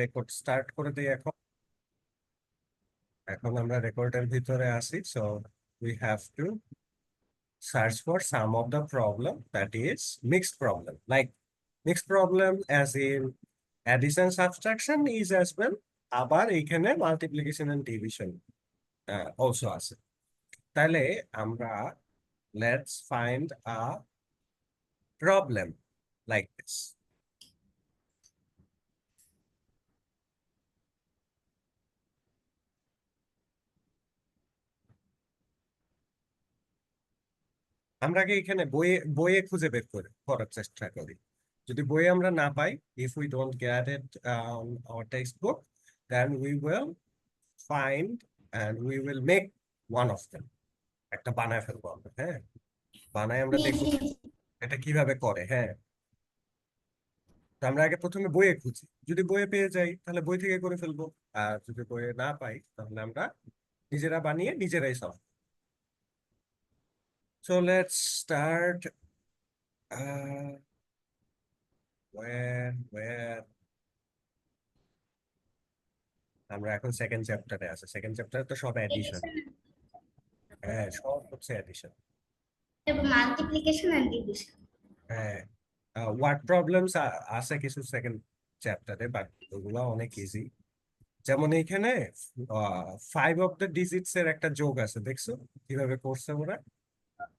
Record start করে দিই। এখন এখন আমরা রেকর্ডের ভিতরে আসি। So we have two search for some of the problem that is mixed problem, like mixed problem as in addition subtraction is as well, আবার এইখানে multiplication and division also আছে। তাহলে আমরা let's find a problem like this. আমরা আগে এখানে বইয়ে বইয়ে খুঁজে বের করে করার চেষ্টা করি। যদি বইয়ে আমরা না পাই, if we don't get it our textbook, then we will find and we will make one of them. একটা বানায় ফেলবো আমরা, হ্যাঁ, বানায় আমরা দেখবো এটা কিভাবে করে। হ্যাঁ, তো আমরা আগে প্রথমে বইয়ে খুঁজি, যদি বইয়ে পেয়ে যাই তাহলে বই থেকে করে ফেলবো, আর যদি বইয়ে না পাই তাহলে আমরা নিজেরা বানিয়ে নিজেরাই solve. So let's start. Where আমরা এখন সেকেন্ড চ্যাপ্টারে আছি। সেকেন্ড চ্যাপ্টারে তো সব অ্যাডিশন। হ্যাঁ, সব হচ্ছে অ্যাডিশন। Multiplication and division. হ্যাঁ, ওয়ার্ড প্রবলেমস আছে কিছু সেকেন্ড চ্যাপ্টারে, বাট ওগুলো অনেক ইজি। যেমন এইখানে 5 অফ দ্য ডিজিটস এর একটা যোগ আছে, দেখছো কিভাবে করছে ওরা?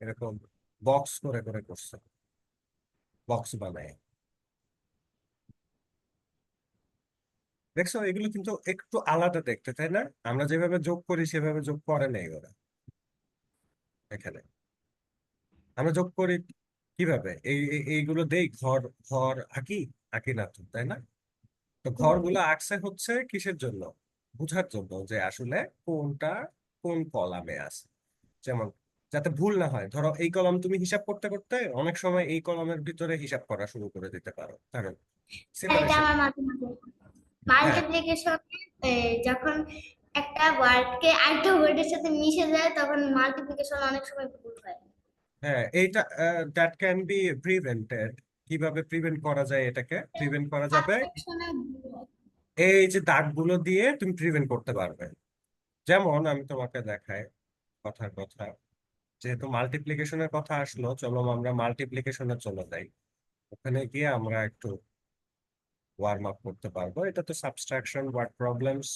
এরকম বক্স করে করে করছে, বক্স বানায়। দেখছো, এগুলো কিন্তু একটু আলাদা দেখতে, তাই না? আমরা যেভাবে যোগ করি সেভাবে যোগ করে নেই ওরা। এখানে আমরা যোগ করি কিভাবে? এইগুলো দেই, ঘর ঘর আঁকি, আঁকি না তো, তাই না? তো ঘরগুলো আঁকছে হচ্ছে কিসের জন্য? বোঝার জন্য যে আসলে কোনটা কোন কলামে আছে। যেমন যাতে ভুল না হয়, ধরো এই কলাম তুমি হিসাব করতে করতে অনেক সময় এই কলামের ভিতরে হিসাব করা শুরু করে দিতে পারো, কারণ এটা সেপারেশন। আমার মাঝে মাঝে হ্যাঁ, মাল্টিপ্লিকেশন যখন একটা ওয়ার্ডকে আরেকটা ওয়ার্ডের সাথে মিশে যায় তখন মাল্টিপ্লিকেশন অনেক সময় ভুল হয়। হ্যাঁ, এইটা দ্যাট ক্যান বি প্রিভেন্টেড। কিভাবে প্রিভেন্ট করা যায়? এটাকে প্রিভেন্ট করা যাবে সাবট্রাকশনে ভুল হয়। এই যে দাগগুলো দিয়ে তুমি প্রিভেন্ট করতে পারবে। যেমন আমি তোমাকে দেখাই কথার কথা, যেহেতু মাল্টিপ্লিকেশনের কথা আসলো, চলো আমরা মাল্টিপ্লিকেশনে চলে যাই। ওখানে গিয়ে আমরা একটু ওয়ার্ম আপ করতে পারবো। এটা তো সাবট্রাকশন ওয়ার্ড প্রবলেমস।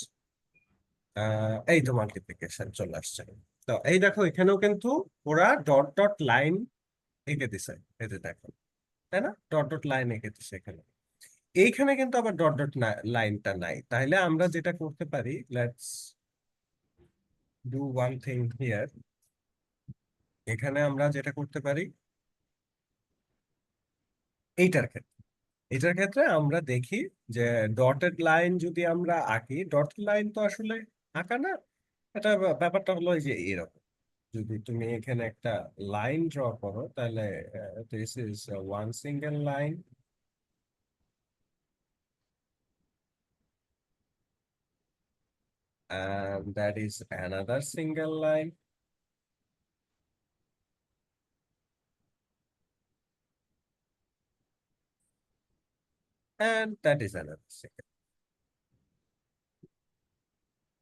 এই তো মাল্টিপ্লিকেশন চলে আসছে। তো এই দেখো, এখানেও কিন্তু ওরা ডট ডট লাইন এঁকে দিছে, এই যে দেখো, তাই না? ডট ডট লাইন এঁকে দিছে এখানে। এইখানে কিন্তু আবার ডট ডট লাইনটা নাই। তাহলে আমরা যেটা করতে পারি, let's do one thing here. এখানে আমরা যেটা করতে পারি, এইটার ক্ষেত্রে এটার ক্ষেত্রে আমরা দেখি যে ডটেড লাইন যদি আমরা আঁকি, ডটেড লাইন তো আসলে আঁকা না। এটা ব্যাপারটা হলো এই যে এরকম, যদি তুমি এখানে একটা লাইন ড্র করো তাহলে this is one single line, and that is another single line, and that is another single।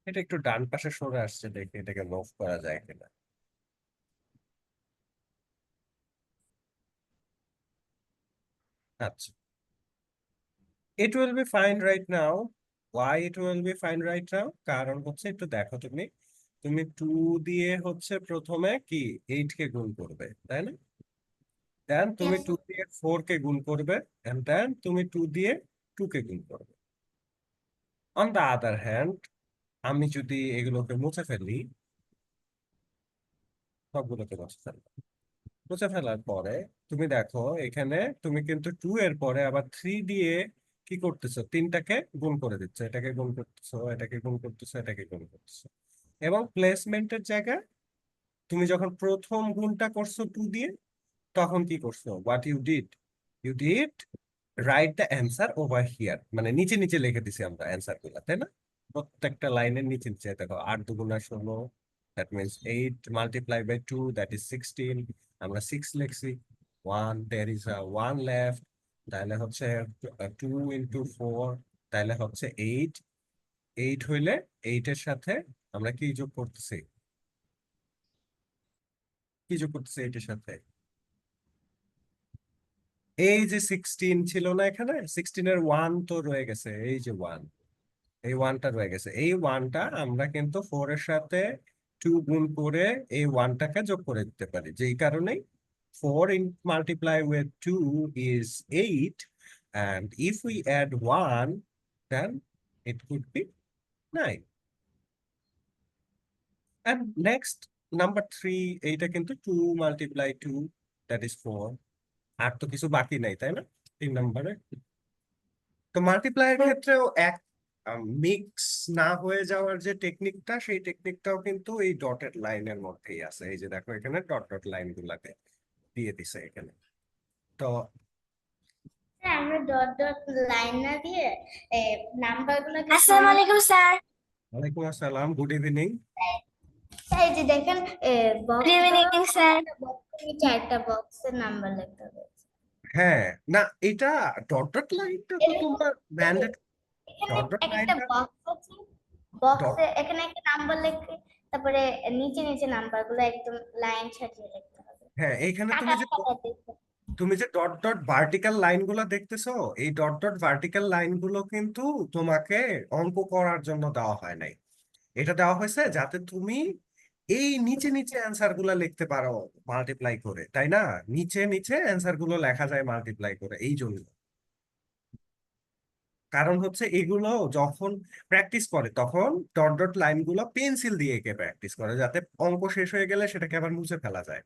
এটা একটু ডান পাশে সরে আসছে, দেখি এটাকে মুভ করা যায় কিনা। আচ্ছা, it will be fine right now. Why it will be fine right now? কারণ হচ্ছে, একটু দেখো, তুমি তুমি 2 দিয়ে হচ্ছে প্রথমে কি 8 কে গুণ করবে, তাই না? দেন তুমি Yes, 2 দিয়ে 4 কে গুণ করবে, এন্ড দেন তুমি 2 দিয়ে 2 কে গুণ করবে। অন দা আদার হ্যান্ড, আমি যদি এগুলোকে মুছে ফেলি, সবগুলোকে মুছে ফেলবো, মুছে ফেলার পরে তুমি দেখো এখানে তুমি কিন্তু 2 এর পরে আবার 3 দিয়ে কি করতেছো? তিনটাকে গুণ করে দিচ্ছ, এটাকে গুণ করতেছো, এটাকে গুণ করতেছো, এটাকে গুণ করতেছো। এবং প্লেসমেন্টের জায়গায় তুমি যখন প্রথম গুণটা করছো 2 দিয়ে, তখন কি করছো? What you did write the answer over here, মানে নিচে নিচে লিখে দিছি আমরা অ্যান্সার গুলা, তাই না? প্রত্যেকটা লাইনের নিচে নিচে দেখো, 8 দুগুণা 16, that means 8 multiply by 2, that is 16। আমরা 6 লিখছি। 1, দেয়ার ইজ 1 লেফট, তাহলে হচ্ছে 2 ইন্টু 4, তাহলে হচ্ছে 8, 8 হইলে 8-এর সাথে আমরা কি যোগ করতেছি? কি যোগ করতেছি 8-এর সাথে? এই যে 16 ছিল না এখানে, 16-এর 1 তো রয়ে গেছে, এই যে 1, এই 1টা রয়ে গেছে। এই 1টা আমরা কিন্তু 4-এর সাথে 2 গুণ করে এই 1টাকে যোগ করে দিতে পারি, যেই কারণেই 4 in multiply with 2 is 8, and if we add 1 then it could be 9. And next, number 3, এইটা কিন্তু 2 multiply 2, that is 4. আর তো কিছু বাকি নাই, তাই না, 3 নম্বরে? তো মাল্টিপ্লাইয়ের ক্ষেত্রেও এক মিক্স না হয়ে যাওয়ার যে টেকনিকটা, সেই টেকনিকটাও কিন্তু এই ডটেড লাইনের মধ্যেই আছে। এই যে দেখো এখানে ডট ডট লাইন গুলাকে দিয়ে দিছে এখানে। তো স্যার, আমরা ডট ডট লাইন না দিয়ে নাম্বার গুলোকে আসসালামু আলাইকুম স্যার। ওয়ালাইকুম আসসালাম, গুড ইভিনিং। এই যে দেখেন গুড ইভিনিং স্যার। নিচে একটা বক্সের নাম্বার লিখতে হবে। হ্যাঁ, না এটা ডট ডট লাইনটা তো তোমার ম্যান্ডেট। এখানে ডট ডট একটা লাইনটা বক্স আছে, ডট, বক্সে এখানে একটা নাম্বার লিখে তারপরে নিচে নিচে নাম্বার গুলো একদম লাইন সাজিয়ে লিখতে হবে। হ্যাঁ এইখানে কাটা কাটা দিতে তুমি যে ডট ডট ভার্টিক্যাল লাইন গুলো দেখতেছো, এই ডট ডট ভার্টিক্যাল লাইন গুলো কিন্তু তোমাকে অঙ্ক করার জন্য দেওয়া হয় নাই। এটা দেওয়া হয়েছে যাতে তুমি এই নিচে নিচে অ্যান্সার গুলা লিখতে পারো মাল্টিপ্লাই করে, তাই না? নিচে নিচে অ্যান্সার গুলো লেখা যায় মাল্টিপ্লাই করে, এই জন্য। কারণ হচ্ছে এগুলো যখন প্র্যাকটিস করে তখন ডট ডট লাইন গুলো পেন্সিল দিয়ে এঁকে প্র্যাকটিস করে, যাতে অঙ্ক শেষ হয়ে গেলে সেটাকে আবার মুছে ফেলা যায়।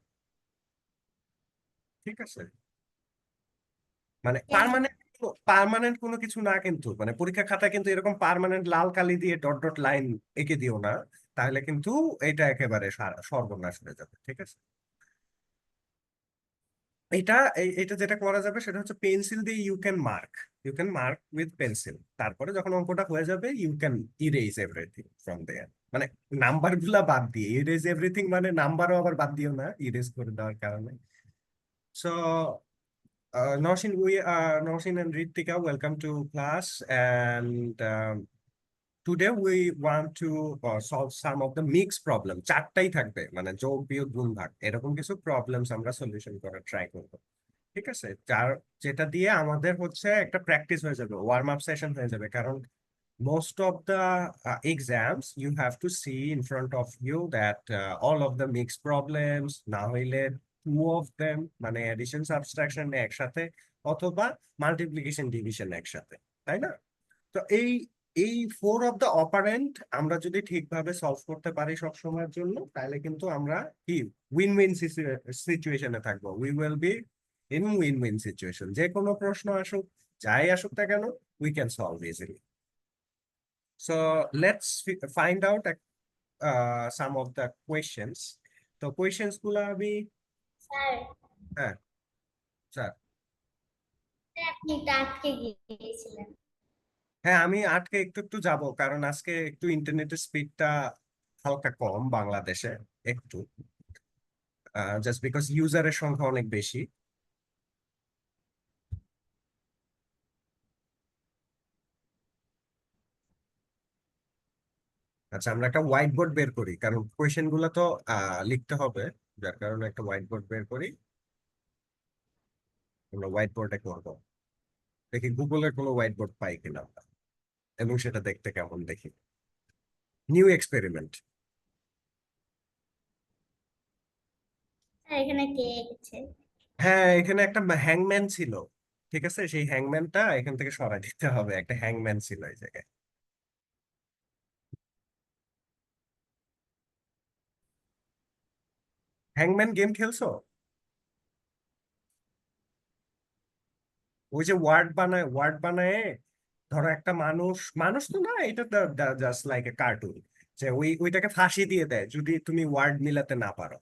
ঠিক আছে? মানে পার্মানেন্ট, পার্মানেন্ট কোনো কিছু না কিন্তু, মানে পরীক্ষা খাতায় কিন্তু এরকম পার্মানেন্ট লাল কালি দিয়ে ডট ডট লাইন এঁকে দিও না, তাহলে কিন্তু এটা একেবারে সর্বনাশ হয়ে যাবে। ঠিক আছে? এটা এটা যেটা করা যাবে সেটা হচ্ছে পেন্সিল দিয়ে you can mark with pencil. তারপরে যখন অঙ্কটা হয়ে যাবে you can erase everything from there. মানে নাম্বার গুলা বাদ দিয়ে ইরেজ এভরিথিং, মানে নাম্বারও আবার বাদ দিও না ইরেজ করে দেওয়ার কারণে। So Noshin and Ritika, welcome to class. And today we want to solve some of the mixed problem. চারটাই থাকবে, মানে যোগ বিয়োগ গুণ ভাগ এরকম কিছু প্রবলেমস আমরা সলিউশন করার ট্রাই করব। ঠিক আছে? যেটা দিয়ে আমাদের হচ্ছে একটা প্র্যাকটিস হয়ে যাবে, ওয়ার্ম আপ সেশন হয়ে যাবে। কারণ most of the exams you have to see in front of you that all of the mixed problems না হইলে two of them, মানে addition subtraction একসাথে অথবা মাল্টিপ্লিকেশন ডিভিশন একসাথে, তাই না? তো এই এই ফোর অফ দ্য অপারেন্ট আমরা যদি ঠিকভাবে সলভ করতে পারি সব সময়ের জন্য, তাহলে কিন্তু আমরা কি উইন উইন সিচুয়েশনে থাকবো। We will be in win win situation. যে কোনো প্রশ্ন আসুক, যাই আসুক না কেন, we can solve easily. So let's find out some of the questions. তো questions গুলো আমি, স্যার, হ্যাঁ স্যার, আপনি তো আটকে গিয়েছিলেন। হ্যাঁ আমি আটকে একটু একটু যাব, কারণ আজকে একটু ইন্টারনেটের স্পিডটা হালকা কম বাংলাদেশে, একটু জাস্ট বিকজ ইউজারের সংখ্যা অনেক বেশি। আচ্ছা, আমরা একটা হোয়াইট বোর্ড বের করি, কারণ কোয়েশ্চেন গুলো তো লিখতে হবে, যার কারণে একটা হোয়াইট বোর্ড বের করি। আমরা হোয়াইট বোর্ডে করবো, দেখি গুগলের কোনো হোয়াইট বোর্ড পাই কিনা আমরা, এবং সেটা দেখতে কেমন দেখি। New experiment. স্যার, এখানে কে এসেছে? হ্যাঁ, এখানে একটা হ্যাংম্যান ছিল। ঠিক আছে, সেই হ্যাংম্যানটা এখান থেকে সরাই দিতে হবে। একটা হ্যাংম্যান ছিল এই জায়গায়। হ্যাংম্যান গেম খেলছো? ওই যে ওয়ার্ড বানায় ধরো একটা মানুষ, মানুষ তো না, এটা জাস্ট লাইক এ কার্টুন, যে ওইটাকে ফাঁসি দিয়ে দেয় যদি তুমি ওয়ার্ড মিলাতে না পারো।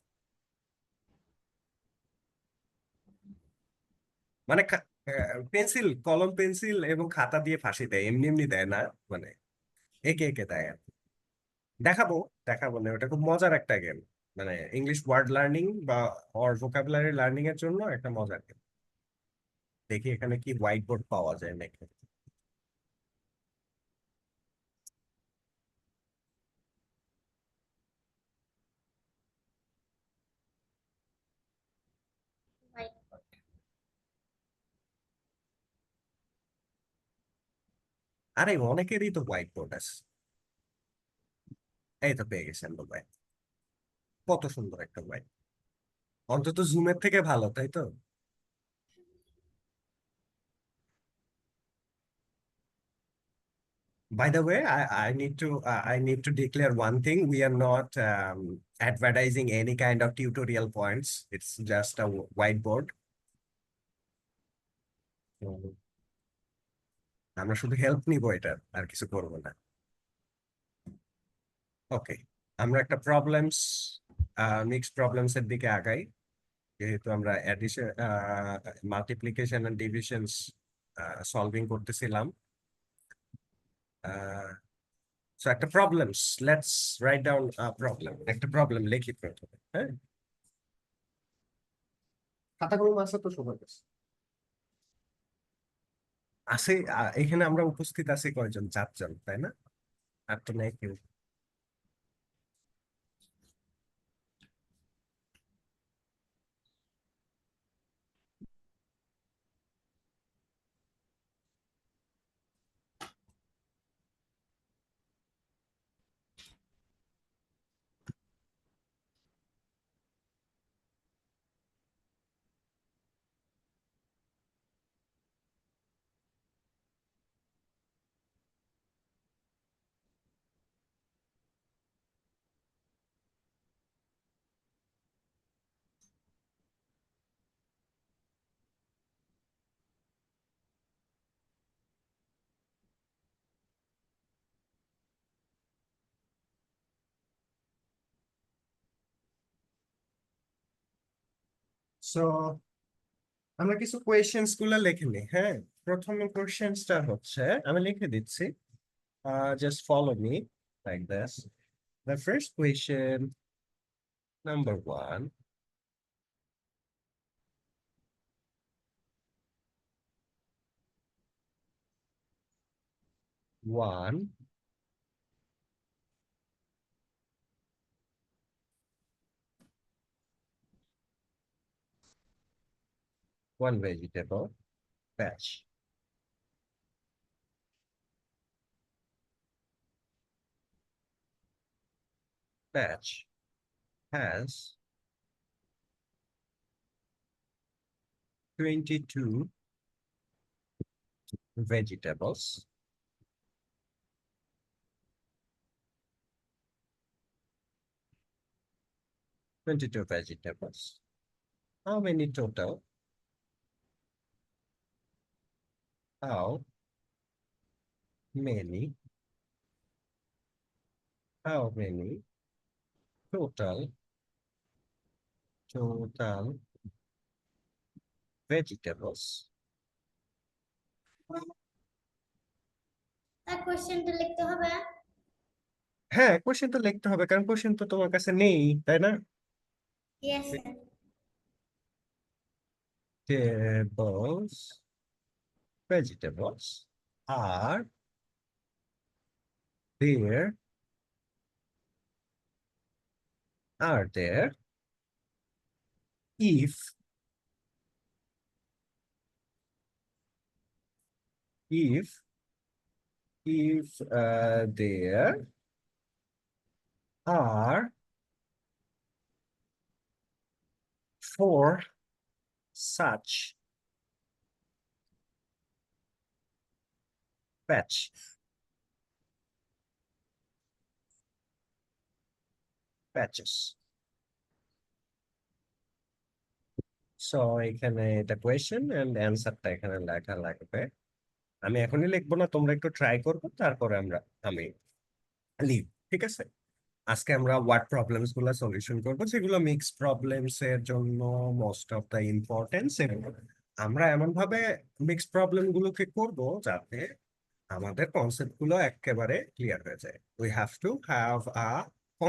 মানে পেন্সিল, কলম পেন্সিল এবং খাতা দিয়ে ফাঁসি দেয়, এমনি এমনি দেয় না, মানে একে একে দেয় আর কি। দেখাবো, দেখাবো না, ওটা খুব মজার একটা গেম, মানে ইংলিশ ওয়ার্ড লার্নিং বা অর ভোকাবুলারি লার্নিং এর জন্য একটা মজার গেম। দেখি এখানে কি হোয়াইট বোর্ড পাওয়া যায় নাকি। আরে অনেকেরই তো হোয়াইট বোর্ড আছে। এই তো পেয়ে গেছেন ভাই, কত সুন্দর একটা হোয়াইট, অন্তত জুমের থেকে ভালো, তাই তো? By the way, I need to declare one thing. We are not advertising any kind of tutorial points. It's just a whiteboard. তো আমরা শুধু হেল্প নিব, এটার আর কিছু করবো না। ওকে, আমরা একটা মিক্সড প্রবলেমস এর দিকে আগাই। যেহেতু আমরা addition, multiplication and divisions solving করতেছিলাম। সো একটা problems, let's write down problem. একটা প্রবলেম লিখি প্রথমে, হ্যাঁ? খাতা কলম আছে তো সবার কাছে? আছে, এখানে আমরা উপস্থিত আছি কয়জন? 4 জন, তাই না? আর তো নাই কেউ। সো আমরা কিছু কোয়েশ্চেন্স গুলো লিখে নিই, হ্যাঁ? প্রথমে কোয়েশ্চেন্সটা হচ্ছে, আমি লিখে দিচ্ছি, just follow me like this. The first question, number 1, one vegetable patch. Patch has 22 vegetables. How many total? How many? How many total vegetables? তার কোশ্চেনটা লিখতে হবে। হ্যাঁ, কোশ্চেন তো লিখতে হবে, কারণ কোশ্চেন তো তোমার কাছে নেই, তাই না? Yes sir. Vegetables are there, if if there are 4 such patches. So এখানে এটা কোয়েশ্চেন এন্ড অ্যান্সারটা এখানে লেখা লাগবে। আমি এখনই লিখবো না, তোমরা একটু ট্রাই করবো, তারপরে আমি লিভ, ঠিক আছে? আজকে আমরা ওয়ার্ড প্রবলেমস গুলা সলিউশন করবো, যেগুলো মিক্স প্রবলেমস এর জন্য মোস্ট অফ দা ইম্পর্টেন্স। আমরা এমন ভাবে মিক্স প্রবলেম গুলোকে করবো যাতে আমাদের কনসেপ্ট গুলো একেবারে ক্লিয়ার হয়ে যায়। We have to have a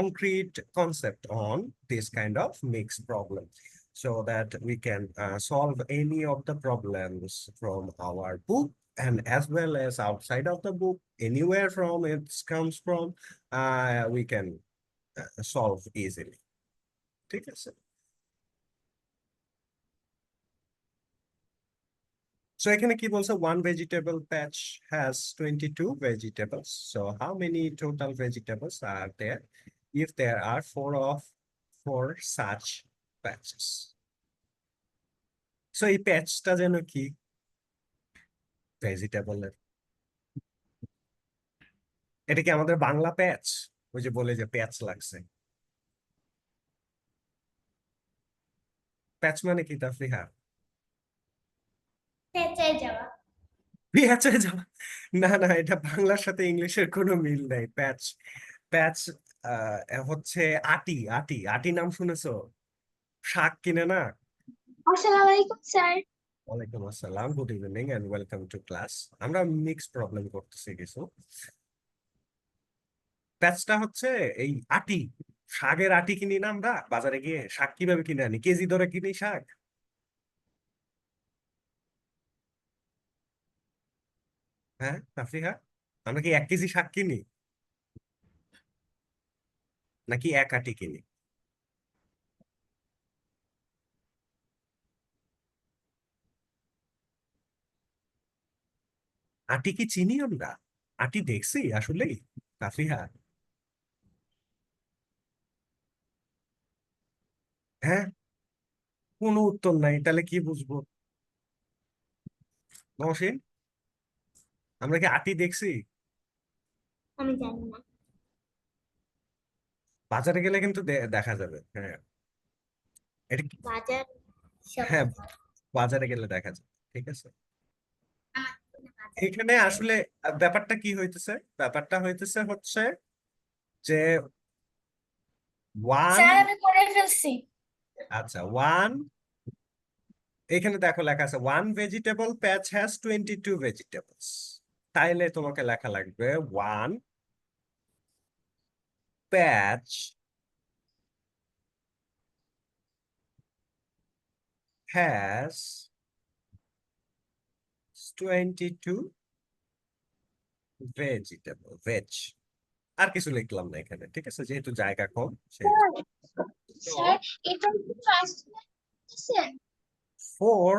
concrete concept on this kind of mixed problem so that we can solve any of the problems from our book and as well as outside of the book, anywhere from it comes from, we can solve easily. ঠিক আছে? So এখানে কি বলছে, one vegetable patch has 22 vegetables. So how many total vegetables are there if there are four such patches? So এই প্যাচটা যেন কি, vegetable এর, এটা কি আমাদের বাংলা প্যাচ? ওই যে বলে যে প্যাচ লাগছে, প্যাচ মানে কি তাফরিহা? পেঁচাই যাওয়া। পেঁচে যাওয়া? না না, এটা বাংলার সাথে ইংলিশের কোনো মিল নাই। প্যাচ, প্যাচ হচ্ছে আটি। আটি, আটি নাম শুনেছো? শাক কিনে না? Assalamualaikum, sir. ওয়ালাইকুম আসসালাম, good evening and welcome to class. আমরা মিক্স প্রবলেম করতেছি কিছু। প্যাচটা হচ্ছে এই আটি, শাকের আটি কিনি না আমরা বাজারে গিয়ে? শাক কিভাবে কিনে আনি? কেজি ধরে কিনি শাক? হ্যাঁ তাফরিহা, আমরা কি 1 কেজি শাক কিনি নাকি এক আটি কিনি? আটি কি চিনি আমরা? আটি দেখছি আসলেই তাফরিহা? হ্যাঁ, কোনো উত্তর নাই, তাহলে কি বুঝবো? নওশীন, আমরা কি আটি দেখছি? আমি জানি না। বাজারে গেলে কিন্তু দেখা যাবে। হ্যাঁ, এটা বাজার সব হ্যাঁ, বাজারে গেলে দেখা যায়। ঠিক আছে, আমার কোনো বাজার এখানে আসলে ব্যাপারটা কি হইতেছে, ব্যাপারটা হইতেছে হচ্ছে যে ওয়ান, Sir, আমি করে ফেলছি। আচ্ছা ওয়ান, এখানে দেখো লেখা আছে one vegetable patch has 22 vegetables. তাইলে তোমাকে লেখা লাগবে one patch has 22 vegetable, veg. আর কিছু লিখলাম না এখানে, ঠিক আছে, যেহেতু জায়গা কম সেহেতু। Sir, এটা কি ফার্স্ট দিছেন? ফোর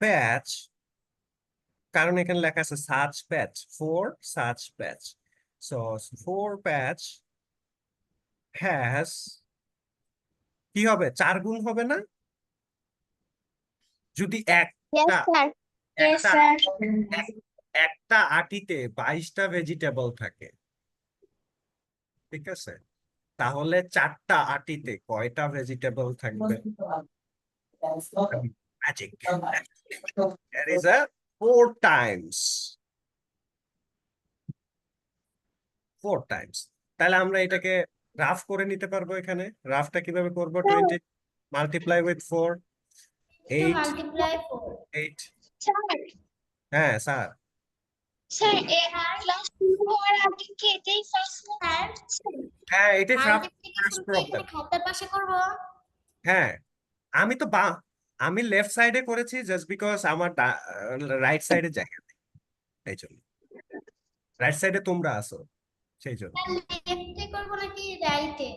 প্যাচ, কারণ এখানে লেখা আছে such patch, four such patch. So four patch has, কি হবে, 4 গুণ হবে না? যদি Yes, একটা sir. Yes, একটা sir. এক- একটা আটিতে 22টা ভেজিটেবল থাকে, ঠিক আছে, তাহলে 4টা আটিতে কয়টা ভেজিটেবল থাকবে? Magic, there is a 4 times, 4 times। তাহলে আমরা এটাকে রাফ করে নিতে পারবো। এখানে রাফটা কিভাবে করবো? 20 multiply with 4, to 8, multiply 4। 8। Sir, হ্যাঁ স্যার, sir, ক্লাস শুরু হওয়ার আগে কি এটাই ফার্স্ট স্যার, হ্যাঁ এটাই ফার্স্ট মাল্টিপ্লিকেশন কি প্রবলেম। এখানে খাতার পাশে করব? হ্যাঁ, আমি তো আমি লেফট সাইডে করেছি জাস্ট বিকজ আমার রাইট সাইডে জায়গা নেই, এই জন্য। রাইট সাইডে তোমরা আছো সেই জন্য। লেফটে করব নাকি রাইটে?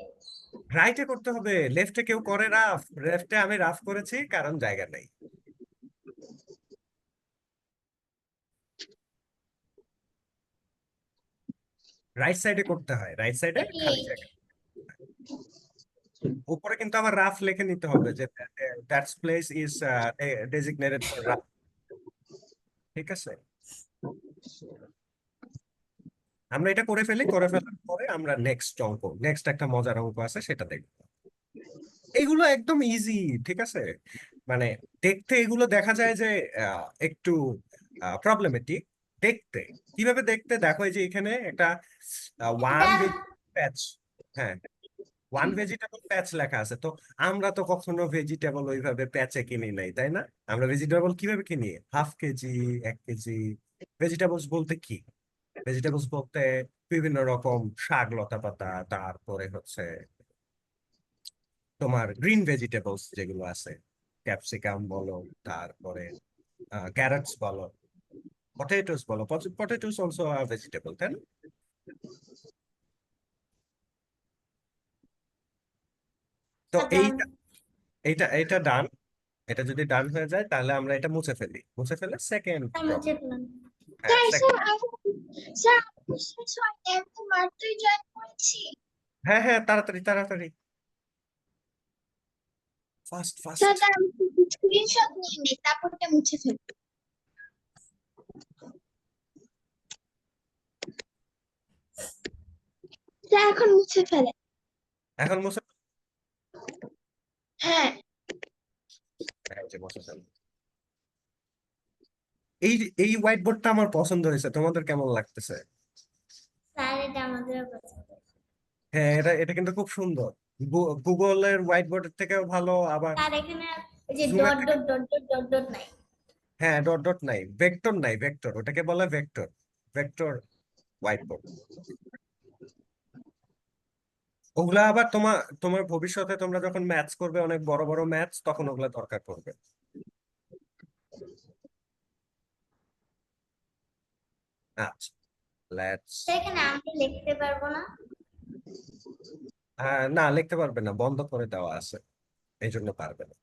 রাইটে করতে হবে, লেফটে কেউ করে রাফ? লেফটে আমি রাফ করেছি কারণ জায়গা নেই। রাইট সাইডে করতে হয়, রাইট সাইডে খালি জায়গা। উপরে কিন্তু আবার রাফ লিখে নিতে হবে যে that's place is designated for rough, ঠিক আছে। আমরা এটা করে ফেলি, করে ফেলার পরে আমরা নেক্সট অঙ্ক, নেক্সট একটা মজার অঙ্ক আছে সেটা দেখবো। এগুলো একদম ইজি, ঠিক আছে, মানে দেখতে এগুলো দেখা যায় যে একটু প্রবলেমেটিক দেখতে। কিভাবে দেখতে, দেখো এই যে এখানে একটা ওয়ান এটা প্যাচ, হ্যাঁ ওয়ান ভেজিটেবল প্যাচ লেখা আছে। তো আমরা তো কখনো ভেজিটেবল ওইভাবে প্যাচে কিনি নাই, তাই না? আমরা ভেজিটেবল কিভাবে কিনি? Half KG, 1 KG. ভেজিটেবলস বলতে কি? ভেজিটেবলস বলতে বিভিন্ন রকম শাক লতা পাতা, তারপরে হচ্ছে তোমার গ্রিন ভেজিটেবলস যেগুলো আছে, ক্যাপসিকাম বলো, তারপরে ক্যারটস বলো, পটেটোস বলো। পটেটোস অলসো ভেজিটেবল, তাই না? তো ডান। এইটা এইটা এইটা ডান। এটা যদি ডান হয়ে যায় তাহলে আমরা এটা মুছে ফেলি, মুছে ফেলে সেকেন্ড মুছে ফেললাম। হ্যাঁ স্যার স্যার আমি শেষ হয়নি, আমি তো মাত্রই জয়েন করেছি। হ্যাঁ হ্যাঁ, তাড়াতাড়ি তাড়াতাড়ি, ফাস্ট ফাস্ট। স্যার আমি স্ক্রিনশট নিয়ে নিই, তারপর এটা মুছে ফেলবো। স্যার এখন মুছে ফেলে। এখন মুছে হ্যাঁ হ্যাঁ, এই যে মুছে ফেল। এই এই হোয়াইট বোর্ডটা আমার পছন্দ হয়েছে, তোমাদের কেমন লাগতেছে? স্যার এটা আমাদেরও পছন্দ। হ্যাঁ, এটা এটা কিন্তু খুব সুন্দর। গুগলের হোয়াইট বোর্ডের থেকেও ভালো, আবার স্যার এখানে ওই যে জুমের ডট থেকে। Dot dot dot dot dot নাই। হ্যাঁ, ডট ডট নাই, ভেক্টর নাই, ভেক্টর ওটাকে বলে ভেক্টর, ভেক্টর হোয়াইট বোর্ড। ওগুলা আবার তোমার তোমার ভবিষ্যতে তোমরা যখন ম্যাথস করবে, অনেক বড় বড় ম্যাথস, তখন ওগুলা দরকার পড়বে। আচ্ছা, লেটস। স্যার এখানে আমি লিখতে পারবো না। না, লিখতে পারবে না, বন্ধ করে দেওয়া আছে, এই জন্য পারবে না।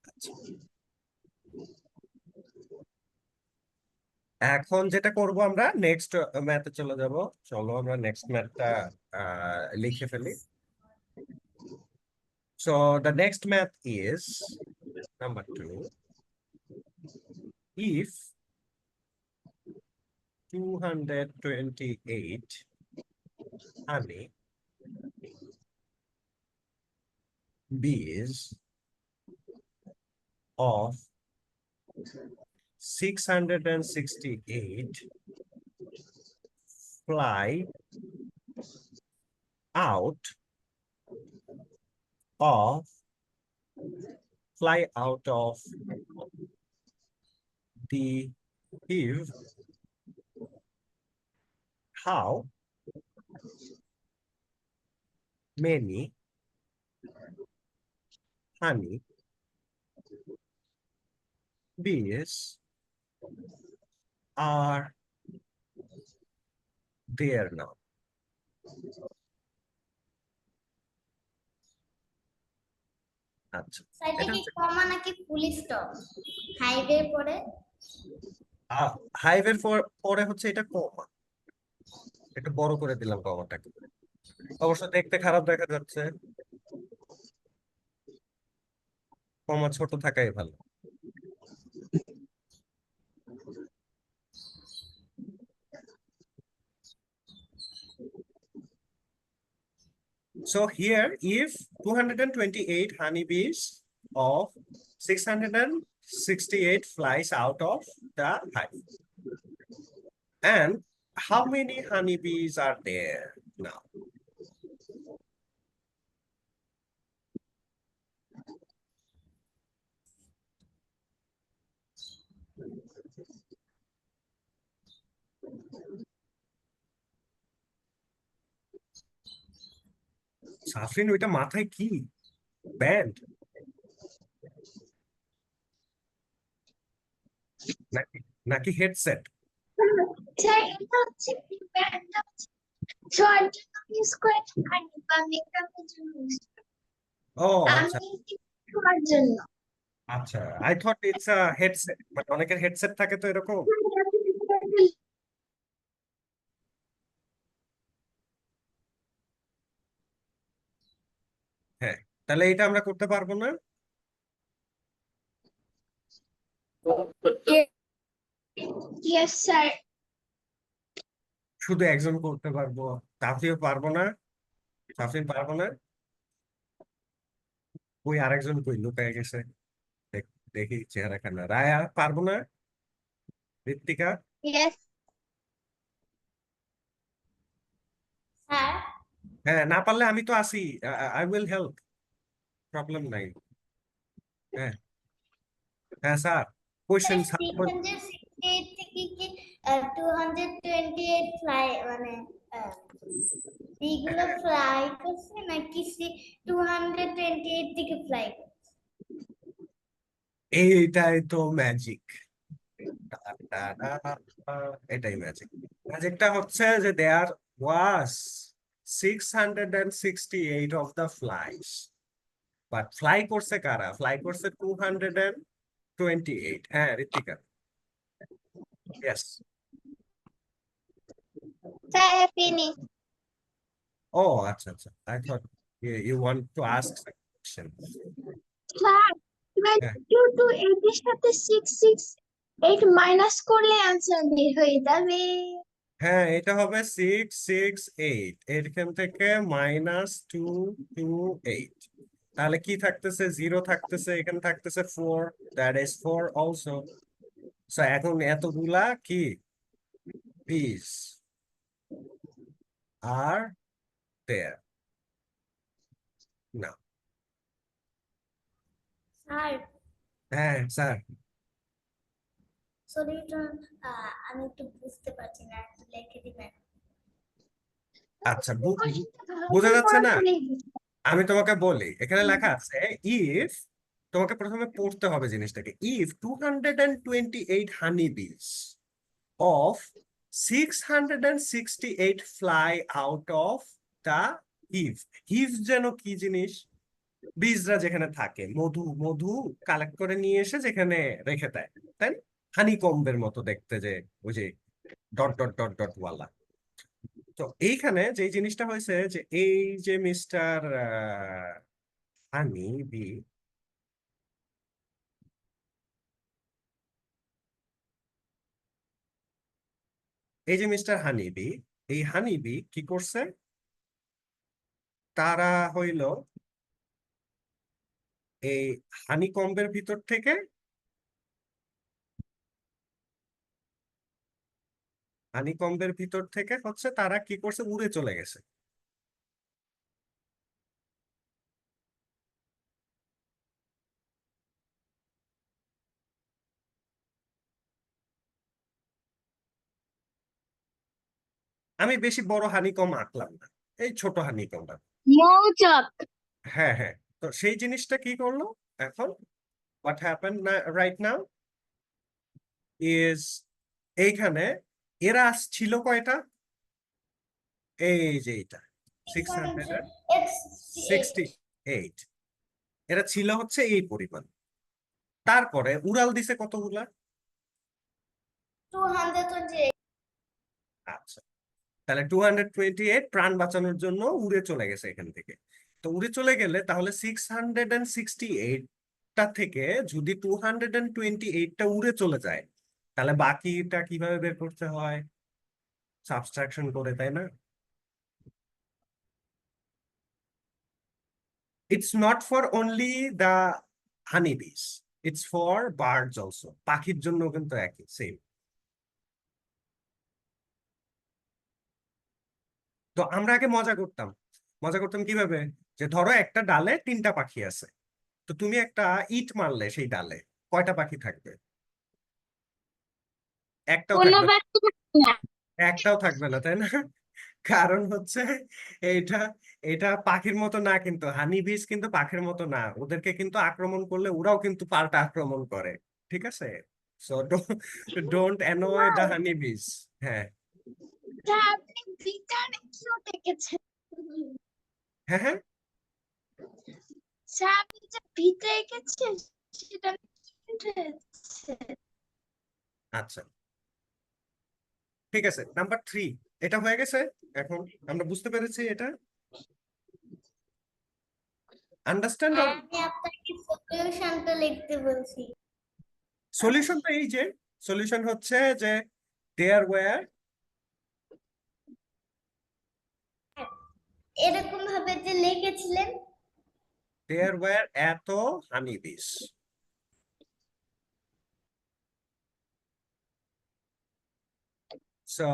আচ্ছা, এখন যেটা করব, আমরা নেক্সট ম্যাথে চলে যাব। চলো আমরা নেক্সট ম্যাথটা লিখে ফেলি। So the next math is number 2. If 228 honey bees of 668 fly out of the hive, how many honey bees are there now? আচ্ছা, স্যার এটা এটা কি হচ্ছে কমা নাকি ফুল স্টপ? হাইডের পরে হাইভের পরে হচ্ছে এটা কমা, একটু বড় করে দিলাম কমাটাকে। অবশ্য দেখতে খারাপ দেখা যাচ্ছে, কমা ছোট থাকাই ভালো। So here, if 228 honeybees of 668 flies out of the hive, and how many honeybees are there now? Safrin, ওইটা মাথায় কি, ব্যান্ড নাকি নাকি হেডসেট? স্যার এটা হচ্ছে এটা হচ্ছে শোয়ার জন্য ইউজ করে থাকি, বা মেকআপের জন্য ইউজ করি। ও আচ্ছা আমি শোয়ার জন্য। আচ্ছা, I thought it's a headset, মানে অনেকের হেডসেট থাকে তো এরকম। হ্যাঁ, তাহলে এটা আমরা করতে পারবো না। Yes sir. শুধু একজন করতে পারবো, তাফরিও পারবো না, সাফরিন পারবো না, ওই আরেকজন কই লুকায় গেছে, দেখি চেহারা খানা। রায়া পারবো না, ঋত্বিকা? ইয়েস স্যার হ্যাঁ, না পারলে আমি তো আছি, আই উইল হেল্প, প্রবলেম নাই। হ্যাঁ হ্যাঁ স্যার, কোয়েশ্চেন স্যার। 668 থেকে কি 228 ফ্লাই মানে এইগুলো ফ্লাই করছে নাকি 228 থেকে ফ্লাই করছে? এইটাই তো ম্যাজিক, এটাই ম্যাজিক। ম্যাজিকটা হচ্ছে যে there was 668 of the flies, but fly করছে কারা? ফ্লাই করছে 228 28 হ্যাঁ ঋতিকা ইয়েস স্যার ফিনি ও আচ্ছা আচ্ছা I thought you want to ask question sir হ্যাঁ 22 এর সাথে 668 মাইনাস করলে आंसर বের হয়ে যাবে। হ্যাঁ এটা হবে 668 এখান থেকে -228 তাহলে কি থাকতেছে 0 থাকতেছে এখানে থাকতেছে 4 দ্যাট ইজ 4 অলসো সো এখন এতগুলা কি পিস আর দেয়ার না স্যার হ্যাঁ স্যার সরি আমি একটু বুঝতে পারছি না, একটু লিখে দিবেন? আচ্ছা কোশ্চেনটা ভালো বোঝা করে যাচ্ছে পড়ার না পরেই আমি তোমাকে বলি এখানে লেখা আছে ইফ তোমাকে প্রথমে পড়তে হবে জিনিসটাকে ইফ 228 হানি বিস of 668 fly out of the hive hive যেন কি জিনিস বীজরা যেখানে থাকে মধু মধু কালেক্ট করে নিয়ে এসে যেখানে রেখে দেয় তাই হানি কম্বের মতো দেখতে যে ওই যে ডট ডট ডট ডট ওয়ালা তো এইখানে যে জিনিসটা হয়েছে যে এই যে মিস্টার হানি বি এই যে মিস্টার হানিবি এই হানিবি কি করছে তারা হইল এই হানিকম্বের ভিতর থেকে হানিকম্বের ভিতর থেকে হচ্ছে তারা কি করছে উড়ে চলে গেছে আমি বেশি বড় হানিকম আঁকলাম না এই ছোট হানিকমটা মৌচাক হ্যাঁ হ্যাঁ তো সেই জিনিসটা কি করলো এখন what happen right now is এইখানে এরা ছিল কয়টা এই যে এটা 668 এরা ছিল হচ্ছে এই পরিমাণ তারপরে উড়াল দিছে কতগুলা 228। আচ্ছা তাহলে 228 প্রাণ বাঁচানোর জন্য উড়ে চলে গেছে এখান থেকে তো উড়ে চলে গেলে তাহলে 668টা থেকে যদি 228টা উড়ে চলে যায় তাহলে বাকিটা কিভাবে বের করতে হয় সাবট্রাকশন করে তাই না it's not for only the হানি বিস ইটস ফর বার্ডস অলসো পাখির জন্য কিন্তু একই সেম তো আমরা আগে মজা করতাম কিভাবে যে ধরো একটা ডালে 3টা পাখি আছে তো তুমি একটা ইট মারলে সেই ডালে কয়টা পাখি থাকবে একটাও কোনো থাকবে না। বাচ্চা থাকবে না। একটাও থাকবে না তাই না কারণ হচ্ছে এটা এটা পাখির মতো না কিন্তু হানি বিস কিন্তু পাখির মতো না ওদেরকে কিন্তু আক্রমণ করলে ওরাও কিন্তু পাল্টা আক্রমণ করে ঠিক আছে সো ডোন্ট অ্যানয় দা হানি বিস হ্যাঁ তা আপনি ভিতরে কিউ দেখেছেন? হ্যাঁ হ্যাঁ স্যার আপনি যে ভিতরে গেছেন সেটা কি হয়েছে? আচ্ছা ঠিক আছে নাম্বার 3 এটা হয়ে গেছে এখন আমরা বুঝতে পেরেছি এটা আন্ডারস্ট্যান্ড অর আমি আপনাকে সলিউশনটা লিখতে বলছি। সলিউশন তো এই যে সলিউশন হচ্ছে যে দেয়ার ওয়্যার এরকম ভাবে যে লিখেছিলেন এত হানি বিস so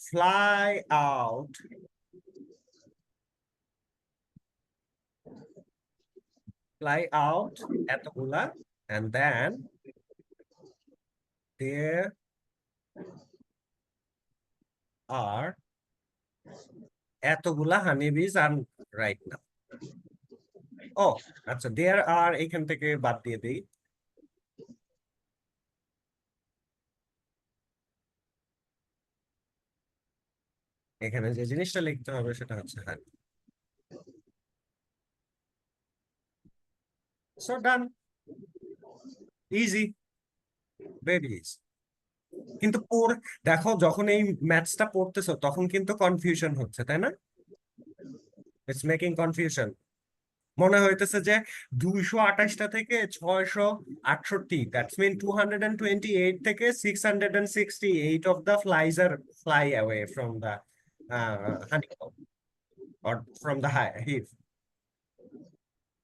fly out এতগুলা and then there are এতগুলা honeybees and right now ও আচ্ছা there are এখান থেকে বাদ দিয়ে দেই এখানে যে জিনিসটা লিখতে হবে সেটা হচ্ছে হানি so done easy, very easy. কিন্তু দেখো যখন এই ম্যাথসটা পড়তেছো তখন কিন্তু কনফিউশন হচ্ছে, তাই না? It's making confusion. মনে হইতেছে যে 228টা থেকে 668, দ্যাটস মিন 228 থেকে 668 অফ দ্য ফ্লাইজ আর fly away from the honeycomb or from the hive,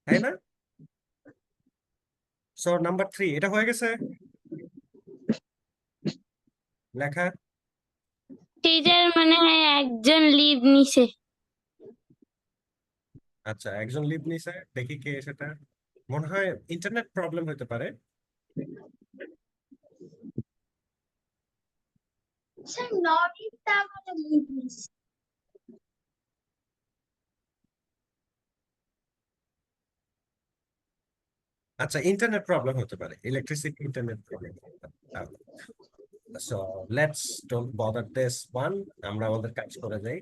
তাই না? সো নাম্বার 3 এটা হয়ে গেছে লেখা। টিচার মনে হয় একজন লিভ নিছে। আচ্ছা, একজন লিভ নিছে, দেখি কে সেটা। মনে হয় ইন্টারনেট প্রবলেম হতে পারে। স্যার নরিন তার মানে লিভ নিছে। আচ্ছা, ইন্টারনেট প্রবলেম হতে পারে, electricity internet problem. So let's don't bother this one, আমরা আমাদের কাজ করে যাই।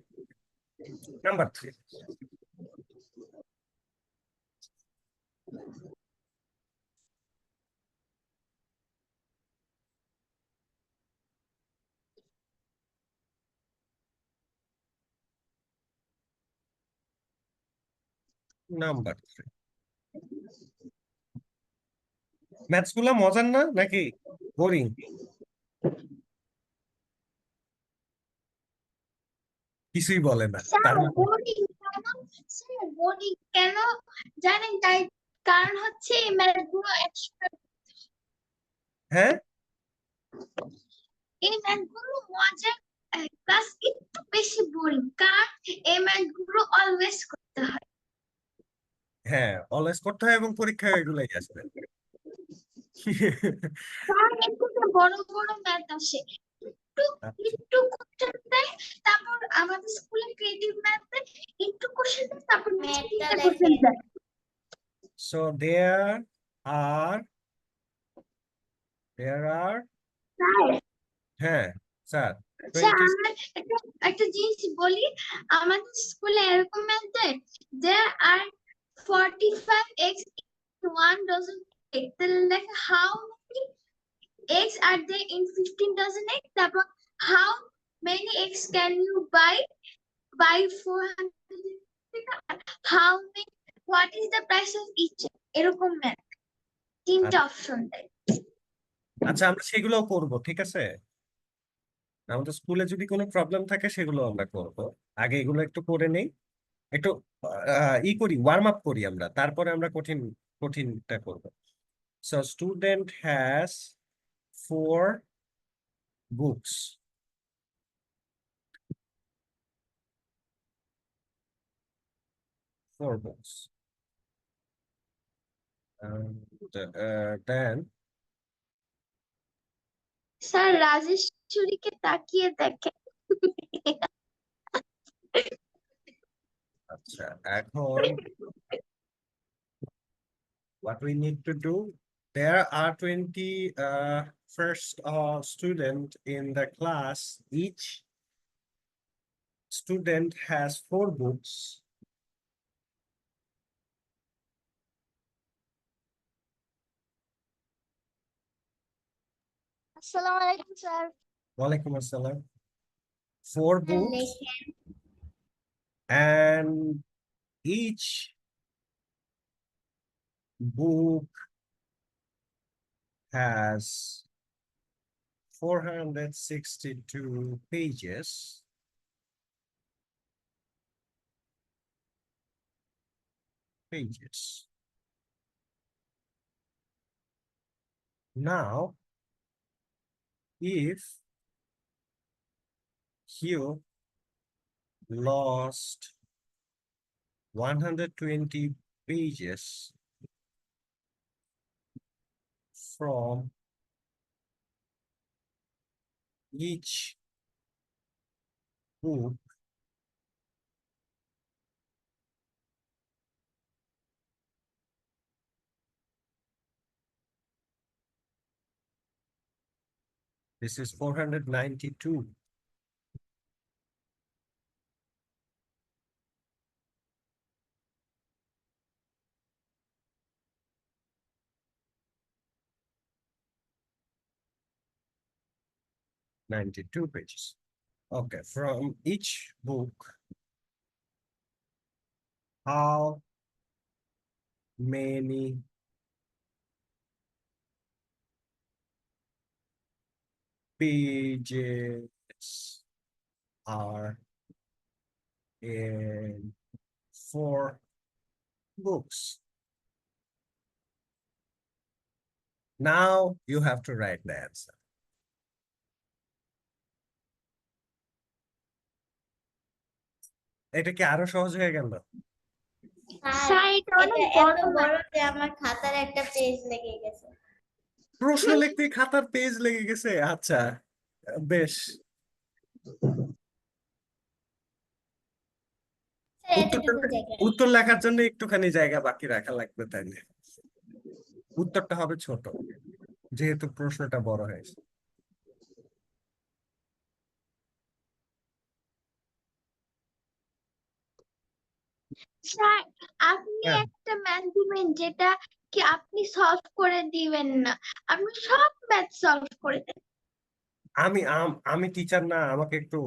নাম্বার 3, নাম্বার 3, ম্যাথস গুলা মজার না নাকি বোরিং? কিছুই বলে না স্যার তার মানে? বোর্ডিং কেন? স্যার বোর্ডিং কেন জানেন? তাই কারণ হচ্ছে এই ম্যাথগুলো একসাথে, হ্যাঁ, এই ম্যাথগুলো মজার, প্লাস একটু বেশি বোরিং, কারণ এই ম্যাথগুলো অলওয়েজ করতে হয়। হ্যাঁ, অলওয়েজ করতে হয় এবং পরীক্ষায় এগুলাই আসবে। কারণ একটু বড় বড় ম্যাথ আসে, একটু একটু কোশ্চেন দেয়, তারপর আমাদের স্কুলে ক্রিয়েটিভ ম্যাথ দেয়, একটু কোশ্চেন দেয়, তারপর নিচে ম্যাথটা 3টা কোশ্চেন দেখেন। দেয়। So are there are sir, হ্যাঁ স্যার স্যার 20। আমরা একটা একটা জিনিস বলি, আমাদের স্কুলে এরকম ম্যাথ দেয়, there are 45x in 1 dozen egg, তাহলে লেখা how many eggs are there in 15 dozen egg, তারপর how many eggs can you buy 400, how many, what is the price of each egg, এরকম ম্যাথ 3টা option দেয়। আচ্ছা, আমরা সেগুলোও করব, ঠিক আছে? আমাদের স্কুলে যদি কোনো প্রবলেম থাকে সেগুলো আমরা করব। আগে এগুলো একটু করে নেই, একটু করি, ওয়ার্ম আপ করি আমরা, তারপরে আমরা কঠিনটা করব। So student has 4 books, 4 books, then sir রাজেশ্বরীকে তাকিয়ে দেখে। আচ্ছা, এখন what we need to do, there are 20 first student in the class. Each student has 4 books. আসসালামু আলাইকুম স্যার। Walaikum assalam. 4 books, লেখেন। and each book has 462 pages. Now, if you lost 120 pages from each book, this is 492. 92 pages. Okay, from each book, how many pages are in 4 books? Now you have to write the answer. এটা কি আরো সহজ হয়ে গেল? Sir এটা অনেক এটা এত বড় বড় যে আমার খাতার একটা পেজ লেগে গেছে। প্রশ্ন লিখতে খাতার পেজ লেগে গেছে? আচ্ছা, বেশ। স্যার, উত্তরটা এতটুকু জায়গা। উত্তর লেখার জন্য একটুখানি জায়গা বাকি রাখা লাগবে, তাইলে উত্তরটা হবে ছোট, যেহেতু প্রশ্নটা বড় হয়েছে। স্যার আপনি হ্যাঁ। একটা ম্যাথ দিবেন যেটা কি আপনি সলভ করে দিবেন না, আপনি সব ম্যাথ সলভ করে দেন। আমি টিচার না, আমাকে একটু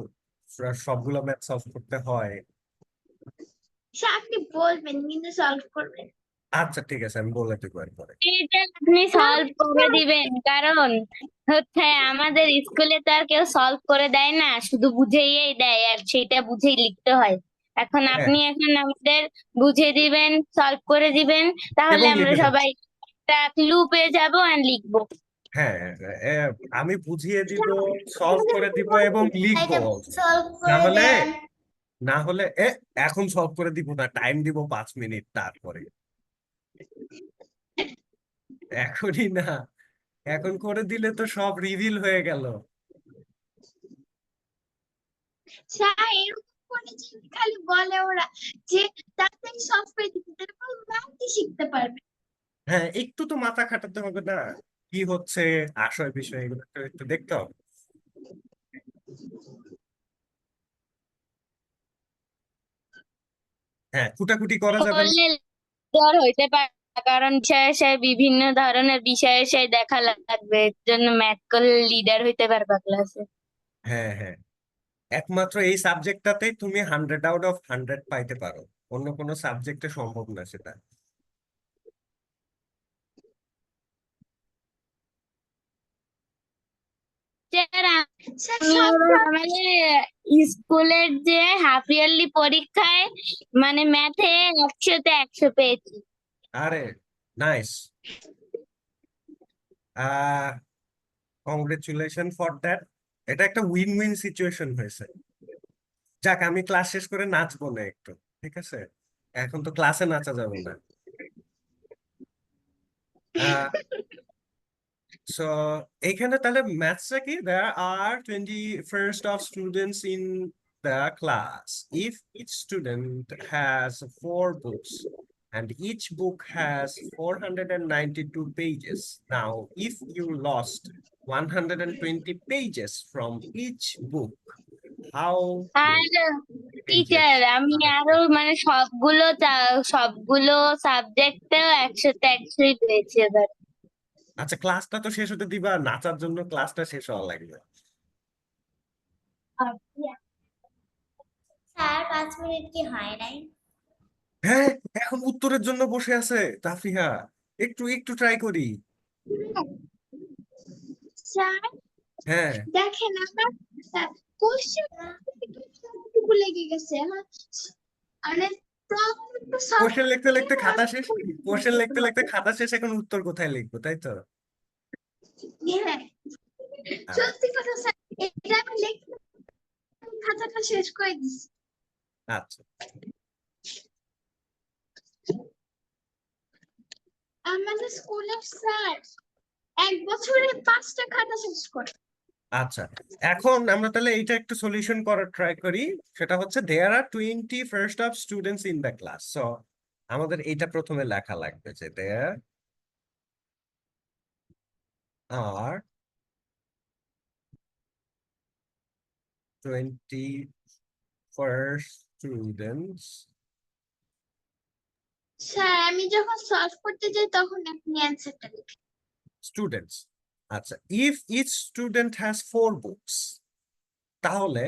সবগুলো ম্যাথ সলভ করতে হয়। স্যার আপনি বলবেন কিন্তু সলভ করবেন। আচ্ছা ঠিক আছে, আমি বলে দেবো এরপরে। এটা আপনি সলভ করে দিবেন, কারণ হচ্ছে আমাদের স্কুলে তো আর কেউ সলভ করে দেয় না, শুধু বুঝিয়েই দেয় আর সেটা বুঝেই লিখতে হয়। এখন হ্যাঁ, আপনি বুঝিয়ে দিবেন, সলভ করে দিবেন, তাহলে এবং আমরা লিখে দেবো। সবাই একটা ক্লু পেয়ে যাবো আর লিখবো। হ্যাঁ, আমি বুঝিয়ে দিব, সলভ করে দিব এবং লিখবো এটা also। সলভ না করে হলে দেন। না হলে এখন সলভ করে দিব না, টাইম দিব 5 মিনিট, তারপরে। এখনই না, এখন করে দিলে তো সব রিভিল হয়ে গেল। স্যার এরকম করে যে খালি বলে ওরা যে তাড়াতাড়ি সলভ করে দিতে, তারপর ম্যাথই শিখতে পারবে। হ্যাঁ, একটু তো মাথা খাটাতে হবে না, কি হচ্ছে আশয় বিষয়, এগুলো তো একটু দেখতে হবে। হ্যাঁ, কুটাকুটি করা যাবে না। করলে ডর হইতে পারে, কারণ বিষয়ে বিভিন্ন ধরনের বিষয়ে দেখা লাগবে, এর জন্য ম্যাথ করলে লিডার হইতে পারবা ক্লাসে। হ্যাঁ হ্যাঁ, একমাত্র এই সাবজেক্টটাতেই তুমি 100 আউট অফ 100 পাইতে পারো, অন্য কোনো সাবজেক্টে সম্ভব না সেটা। স্যার, স্যার আমি সব আমাদের স্কুলের যে হাফ ইয়ারলি পরীক্ষায় ম্যাথে 100-তে 100 পেয়েছি। আরে নাইস, কংগ্রেচুলেশন ফর দ্যাট। এটা একটা উইন উইন সিচুয়েশন হয়েছে। যাক, আমি ক্লাস শেষ করে নাচবো না একটু, ঠিক আছে? এখন তো ক্লাসে নাচা যাবে না। আহ সো এখানে তাহলে ম্যাথসটা কি, there are 21st of students in the class. If each student has 4 books and each book has 492 pages. Now, if you lost 120 pages from each book, how আর many টিচার, pages আমি are আরো there? সবগুলো সাবজেক্টেও 100-তে 100 পেয়েছি এবার। আচ্ছা, ক্লাসটা তো শেষ হতে দিবা, নাচার জন্য ক্লাসটা শেষ হওয়া লাগবে। স্যার 5 মিনিট কি হয় নাই? হ্যাঁ, এখন উত্তরের জন্য বসে আছে তাফরিহা, একটু একটু ট্রাই করি। স্যার হ্যাঁ, দেখেন আমার কোশ্চেন লেগে গেছে আমার, মানে প্রবলেম তো সলভ কোশ্চেন লিখতে লিখতে খাতা শেষ, কোশ্চেন লিখতে লিখতে খাতা শেষ, এখন উত্তর কোথায় লিখবো, তাই তো? হ্যাঁ সত্যি কথা স্যার, এটা আমি লিখে খাতাটা শেষ করে দিছি। আচ্ছা, আমাদের স্কুলের স্যার 1 বছরে 5টা খাতা শেষ করে। আচ্ছা, এখন আমরা তাহলে এইটা একটু সলিউশন করার ট্রাই করি। সেটা হচ্ছে দেয়ার আর 21st of students in the class. So আমাদের এইটা প্রথমে লেখা লাগবে যে দেয়ার আর 21st students স্যার আমি যখন সলভ করতে যাই তখন আপনি অ্যান্সারটা লিখেন। students আচ্ছা, if each student has 4 books, তাহলে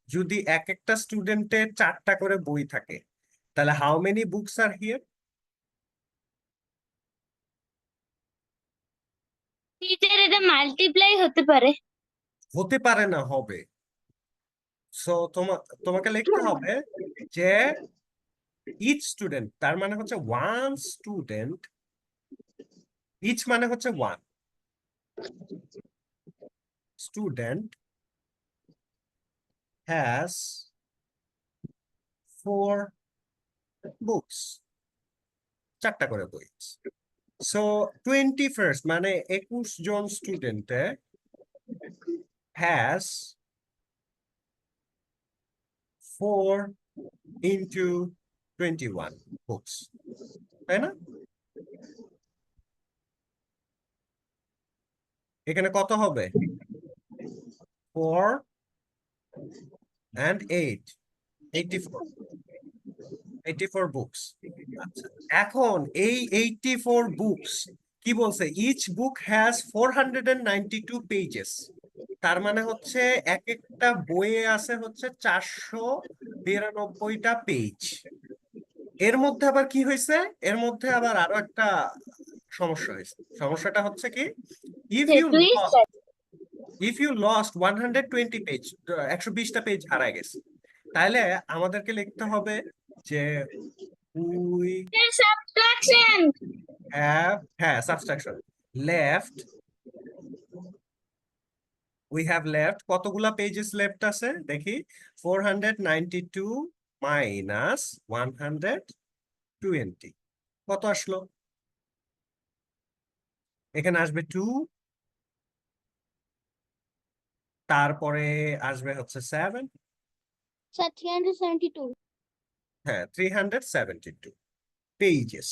যদি এক একটা স্টুডেন্টের 4টা করে বই থাকে, তাহলে how many books are here? Teacher এটা মাল্টিপ্লাই হতে পারে। হতে পারে না, হবে। সো তোমাকে লিখতে হবে যে ইচ স্টুডেন্ট, তার মানে হচ্ছে ওয়ান স্টুডেন্ট, ইচ মানে হচ্ছে ওয়ান স্টুডেন্ট হ্যাজ 4 বুকস, 4টা করে বই। সো 21st মানে 21 জন স্টুডেন্টে হ্যাজ 4 ইন্টু 21 বুকস, তাই না? এখানে কত হবে? 4 and 8, 84 বুকস। আচ্ছা, এখন এই 84 বুকস কি বলছে? Each book has 492 pages. তার মানে হচ্ছে এক একটা বইয়ে আছে হচ্ছে 492টা পেজ। এর মধ্যে আবার কি হয়েছে? এর মধ্যে আবার আরো একটা সমস্যা হয়েছে। সমস্যাটা হচ্ছে কি, if you twist. If you lost 120 page, 120টা পেজ হারায় গেছে, তাহলে আমাদেরকে লিখতে হবে যে উই সাবট্রাকশন। হ্যাভ, হ্যাঁ subtraction, left, we have left কতগুলা পেজেস লেফট আছে দেখি, 492 মাইনাস 120, কত আসলো? এখানে আসবে 2, তারপরে আসবে হচ্ছে 7, স্যার 372। হ্যাঁ 372 পেজেস।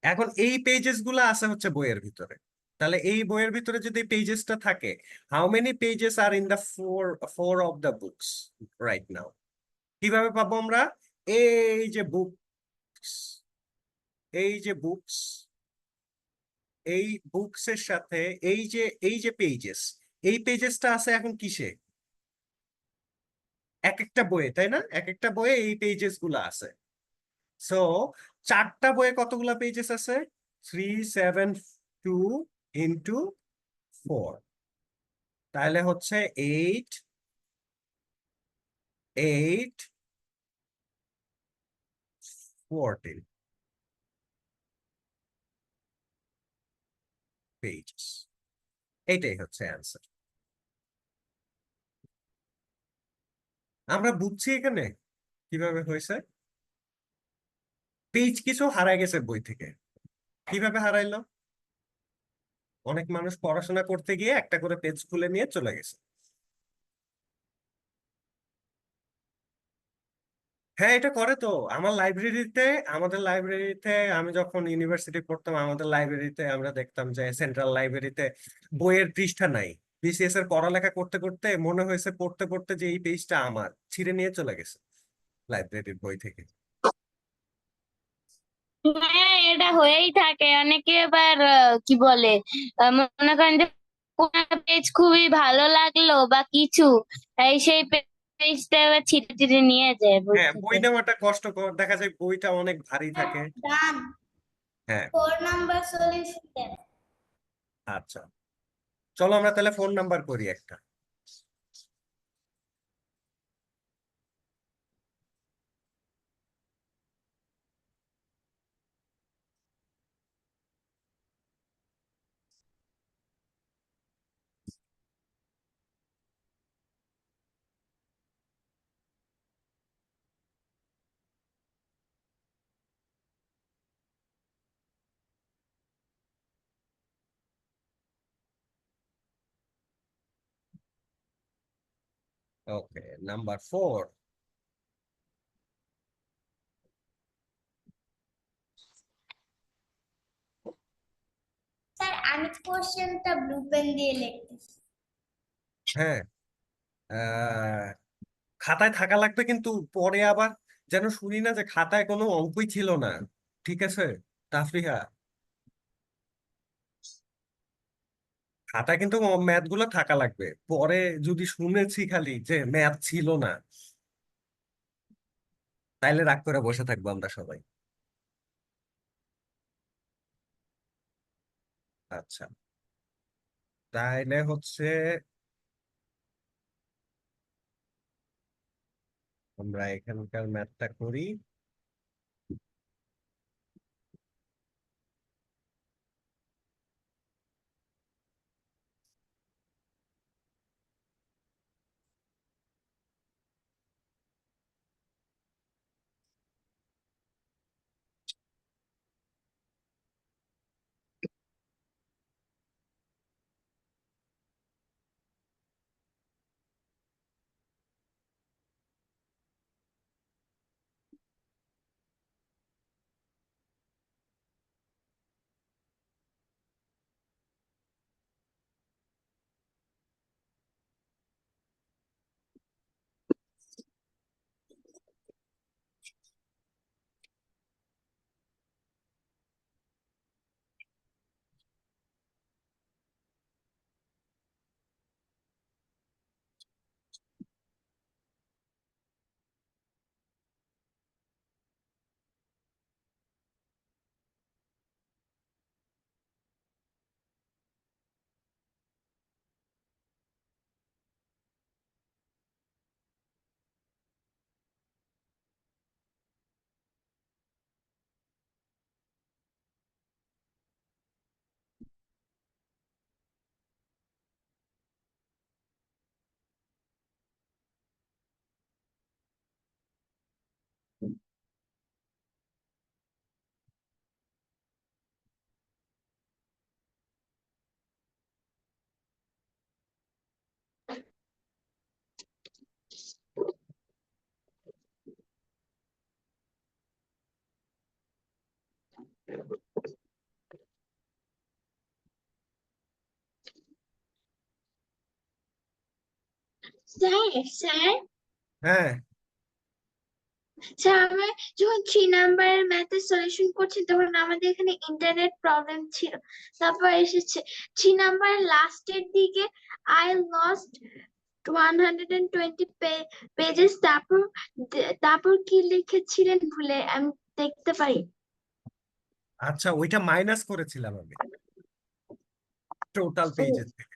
এখন এই পেজেস গুলা আছে হচ্ছে বইয়ের ভিতরে, তাহলে এই বইয়ের ভিতরে যদি পেজেসটা থাকে, how many pages are in the four of the books right now? কিভাবে পাবো আমরা? এই যে বুকস, এই যে বুকস, এই বুকস এর সাথে এই যে পেজেস, এই পেজেসটা আছে এখন কিসে? এক একটা বইয়ে, তাই না? এক একটা বইয়ে এই পেজেস গুলা আছে। সো 4টা বইয়ে কতগুলা পেজেস আছে? 372 ইন্টু 4, তাহলে হচ্ছে 8 8 14 পেজেস। এটাই হচ্ছে অ্যান্সার। আমরা বুঝছি এখানে কিভাবে হয়েছে। পেজ কিছু হারায় গেছে বই থেকে, কিভাবে হারাইলো? অনেক মানুষ পড়াশোনা করতে গিয়ে একটা করে পেজ খুলে নিয়ে চলে গেছে। হ্যাঁ এটা করে তো। আমাদের লাইব্রেরিতে আমি যখন ইউনিভার্সিটি পড়তাম, আমাদের লাইব্রেরিতে আমরা দেখতাম যে সেন্ট্রাল লাইব্রেরিতে বইয়ের পৃষ্ঠা নাই। বিসিএস এর পড়ালেখা করতে করতে মনে হয়েছে পড়তে পড়তে যে এই পেজটা আমার, ছিঁড়ে নিয়ে চলে গেছে লাইব্রেরির বই থেকে। হ্যাঁ, এটা হয়েই থাকে। অনেকে আবার কি বলে, মনে করেন যে কোন পেজ খুবই ভালো লাগলো বা কিছু, সেই পেজটা ছিঁড়ে ছিঁড়ে নিয়ে যায় বই হ্যাঁ, বই থেকে। নেওয়াটা কষ্টকর, দেখা যায় বইটা অনেক ভারী থাকে। ডান। হ্যাঁ 4 নাম্বার সলিউশন দেন। আচ্ছা, চলো আমরা তাহলে ফোন নাম্বার করি একটা। ওকে, নাম্বার 4। স্যার আমি কোশ্চেনটা ব্লু পেন দিয়ে লিখতেছি। হ্যাঁ, আহ, খাতায় থাকা লাগবে, কিন্তু পরে আবার যেন শুনি না যে খাতায় কোনো অঙ্কই ছিল না। ঠিক আছে তাফরিহা? খাতা কিন্তু ম্যাথ গুলো থাকা লাগবে, পরে যদি শুনেছি খালি যে ম্যাথ ছিল না, তাইলে রাগ করে বসে থাকবো আমরা সবাই। আচ্ছা, তাইলে হচ্ছে আমরা এখানকার ম্যাথটা করি। স্যার স্যার হ্যাঁ, স্যার আমরা যখন 3 নাম্বারের ম্যাথের সলিউশন করছি তখন আমাদের এখানে ইন্টারনেট প্রবলেম ছিল, তারপর এসেছে 3 নাম্বার লাস্টের দিকে আই লস্ট 120 পেজেস, তারপর কি লিখেছিলেন ভুলে আমি দেখতে পারি। আচ্ছা, ওইটা মাইনাস করেছিলাম আমি টোটাল ও পেজের থেকে।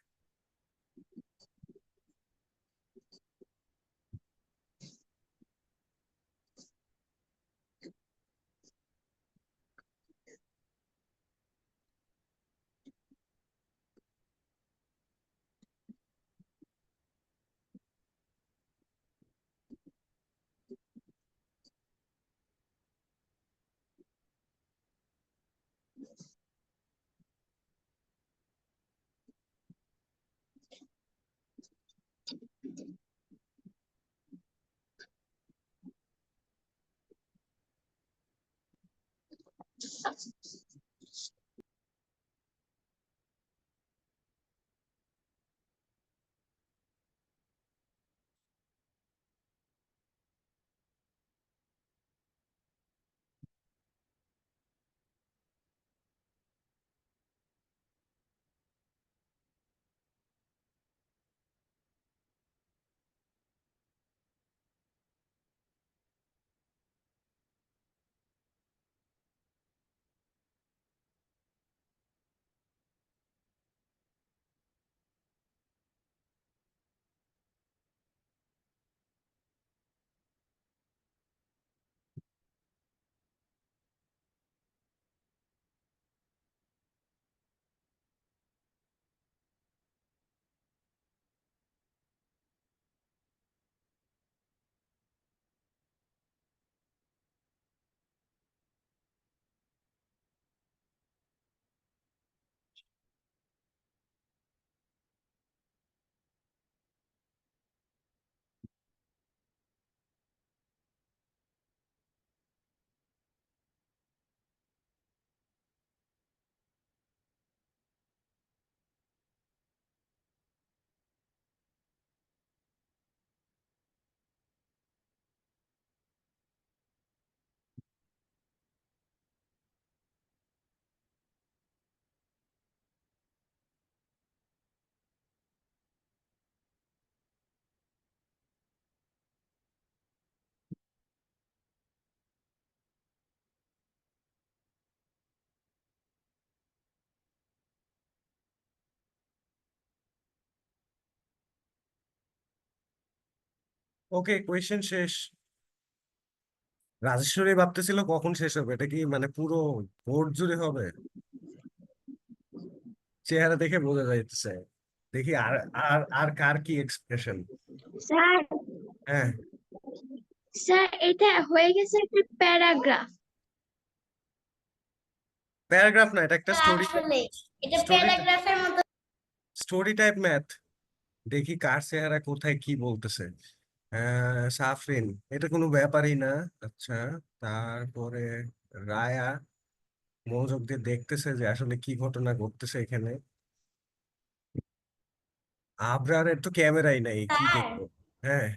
ওকে, কোয়েশ্চেন শেষ। রাজেশ্বরী ভাবতেছিল কখন শেষ হবে, এটা কি মানে পুরো বোর্ড জুড়ে হবে? চেহারা দেখে বোঝা যাইতেছে। দেখি আর আর আর কার কি এক্সপ্রেশন। স্যার হ্যাঁ, স্যার এটা হয়ে গেছে একটা প্যারাগ্রাফ। প্যারাগ্রাফ না, এটা একটা স্টোরি। আসলে এটা স্টোরি প্যারাগ্রাফের মতো। Story type math. দেখি কার চেহারা কোথায় কি বলতেছে। সাফরিন, এটা কোনো ব্যাপারই না। আচ্ছা, তারপরে রায়া মনোযোগ দিয়ে দেখতেছে যে আসলে কি ঘটনা ঘটতেছে এখানে। আবরারের তো ক্যামেরাই নাই, কি স্যার, দেখবো? হ্যাঁ,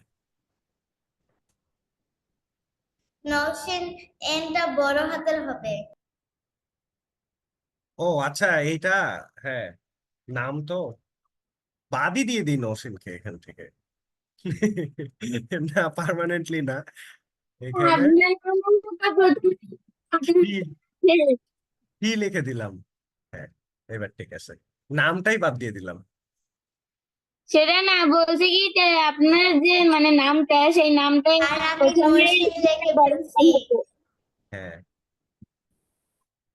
নওশিন এনটা বড় হাতের হবে। ও আচ্ছা, এইটা। হ্যাঁ, নাম তো বাদই দিয়ে দিন অসীমকে এখান থেকে। না, পার্মানেন্টলি না। এখানে কি কি লিখে দিলাম। হ্যাঁ, এবার ঠিক আছে, নামটাই বাদ দিয়ে দিলাম। সেটা না, বলছি কি যে আপনার যে মানে নামটা, সেই নামটাই আর আমি প্রথমে নওশিন লিখে বড় ফেলছি। হতো। হ্যাঁ,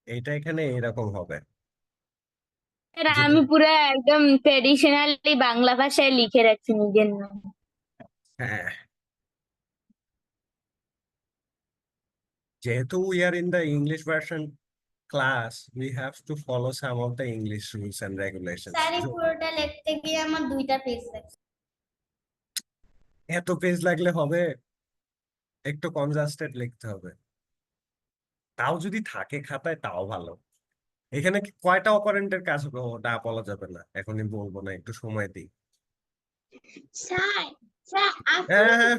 এইটা এখানে এরকম হবে। স্যার, যেটা আমি পুরো একদম ট্রেডিশনালি বাংলা ভাষায় লিখে রাখছি নিজের নাম। হ্যাঁ, যেহেতু we are in the English version class, we have to follow some of the English rules and regulations. Sir, এই পুরোটা লিখতে গিয়ে আমার 2টা পেজ লাগছে। এত পেজ লাগলে হবে? একটু কনজাস্টেড লিখতে হবে। তাও যদি থাকে খাতায় তাও ভালো। এখানে কয়টা অপারেন্টের কাজ হবে ওটা বলা যাবে না, এখনই বলবো না, একটু সময় দিই। স্যার স্যার আপনি হ্যাঁ হ্যাঁ,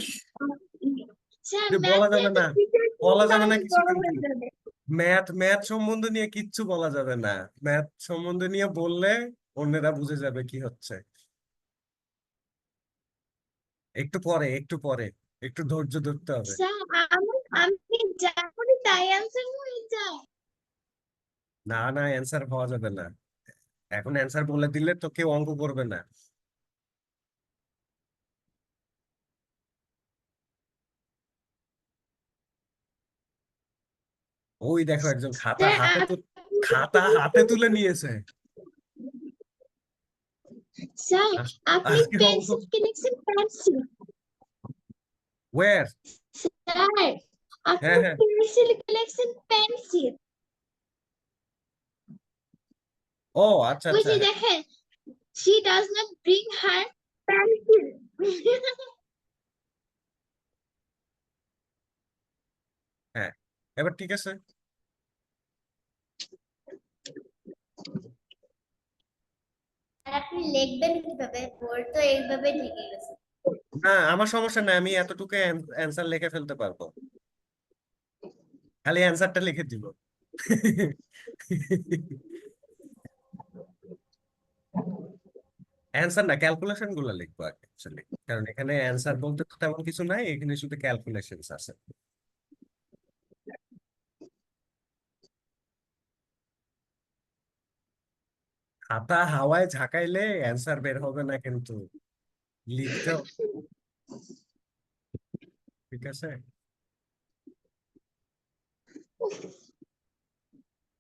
স্যার যে বলা ম্যাথে যাবে তো না, টিচার বলা কিন্তু যাবে না অনেক কিছু বড় কিন্তু। হয়ে যাবে। ম্যাথ ম্যাথ সম্বন্ধ নিয়ে কিচ্ছু বলা যাবে না। ম্যাথ সম্বন্ধ নিয়ে বললে অন্যরা বুঝে যাবে কি হচ্ছে। একটু পরে, একটু পরে, একটু ধৈর্য ধরতে হবে। স্যার আমি যা করি তাই অ্যান্সার হয়ে যায়। না না, অ্যান্সার হওয়া যাবে না। এখন অ্যান্সার বলে দিলে তো কেউ অঙ্ক করবে না। ওই দেখো, একজন খাতা স্যার হাতে আপনি খাতা হাতে তুলে নিয়েছে। স্যার আপনি আজকে অঙ্ক পেন্সিল কি লিখছেন? পেন্সিল। ওয়ার। স্যার আপনি হ্যাঁ হ্যাঁ, পেন্সিল কি লিখছেন? পেন্সিল। ও আচ্ছা ওই আচ্ছা, যে দেখেন, she does not bring her pencil. হ্যাঁ, এবার ঠিক আছে। আর আপনি লিখবেন কিভাবে? বোর্ড তো এইভাবে ঢেকে গেছে। না, আমার সমস্যা নাই, আমি এতটুকু অ্যান্সার লিখে ফেলতে পারবো। খালি অ্যান্সারটা লিখে দিব। অ্যান্সার না, ক্যালকুলেশন গুলো লিখবো আগে actually। কারণ এখানে অ্যান্সার বলতে তো তেমন কিছু নাই, এখানে শুধু ক্যালকুলেশনস আছে। খাতা হাওয়ায় ঝাঁকাইলে অ্যান্সার বের হবে না কিন্তু, লিখতে হবে। ঠিক আছে।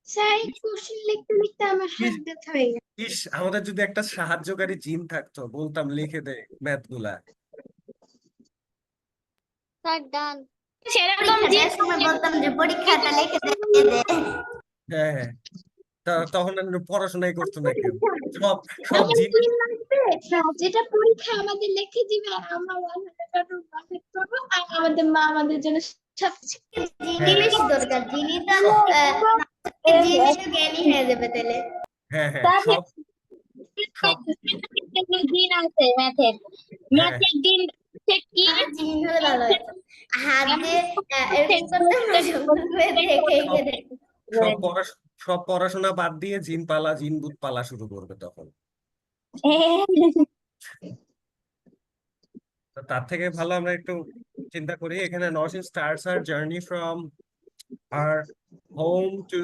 স্যার এই কোশ্চেন লিখতে লিখতে আমার হাত ইস ব্যথা হয়ে গেছে। ইস, আমাদের যদি একটা সাহায্যকারী জিন থাকতো, বলতাম লিখে দে ম্যাথ গুলা। স্যার ডান। সেরকম পরীক্ষা যে দেওয়ার সময় বলতাম যে পরীক্ষাটা লিখে দে। হ্যাঁ হ্যাঁ, তখন আর পড়াশোনাই করতো না কেউ। সব সব আমার জিন। কি লাগবে? যেটা পরীক্ষা আমাদের লিখে দিবে, আমরা 100 পারফেক্ট করবো, আর আমাদের মা আমাদের জন্য সবকিছু। হ্যাঁ জিনি বেশি দরকার, জিনি তো জিনি তো জ্ঞানী হয়ে যাবে তাহলে। হ্যাঁ হ্যাঁ, সব সব। দিন আছে ম্যাথের। হ্যাঁ, ম্যাথের দিন হচ্ছে কি? আর জিনি হলে ভালো হতো। হাত দিয়ে এরকম করতাম না, সুন্দর করে দেখে সব দেখে। সব সব পড়াশোনা বাদ দিয়ে জিন পালা জিন ভূত পালা শুরু করবে তখন। তো তার থেকে ভালো আমরা একটু চিন্তা করি। এখানে Nowshin starts her journey from our home to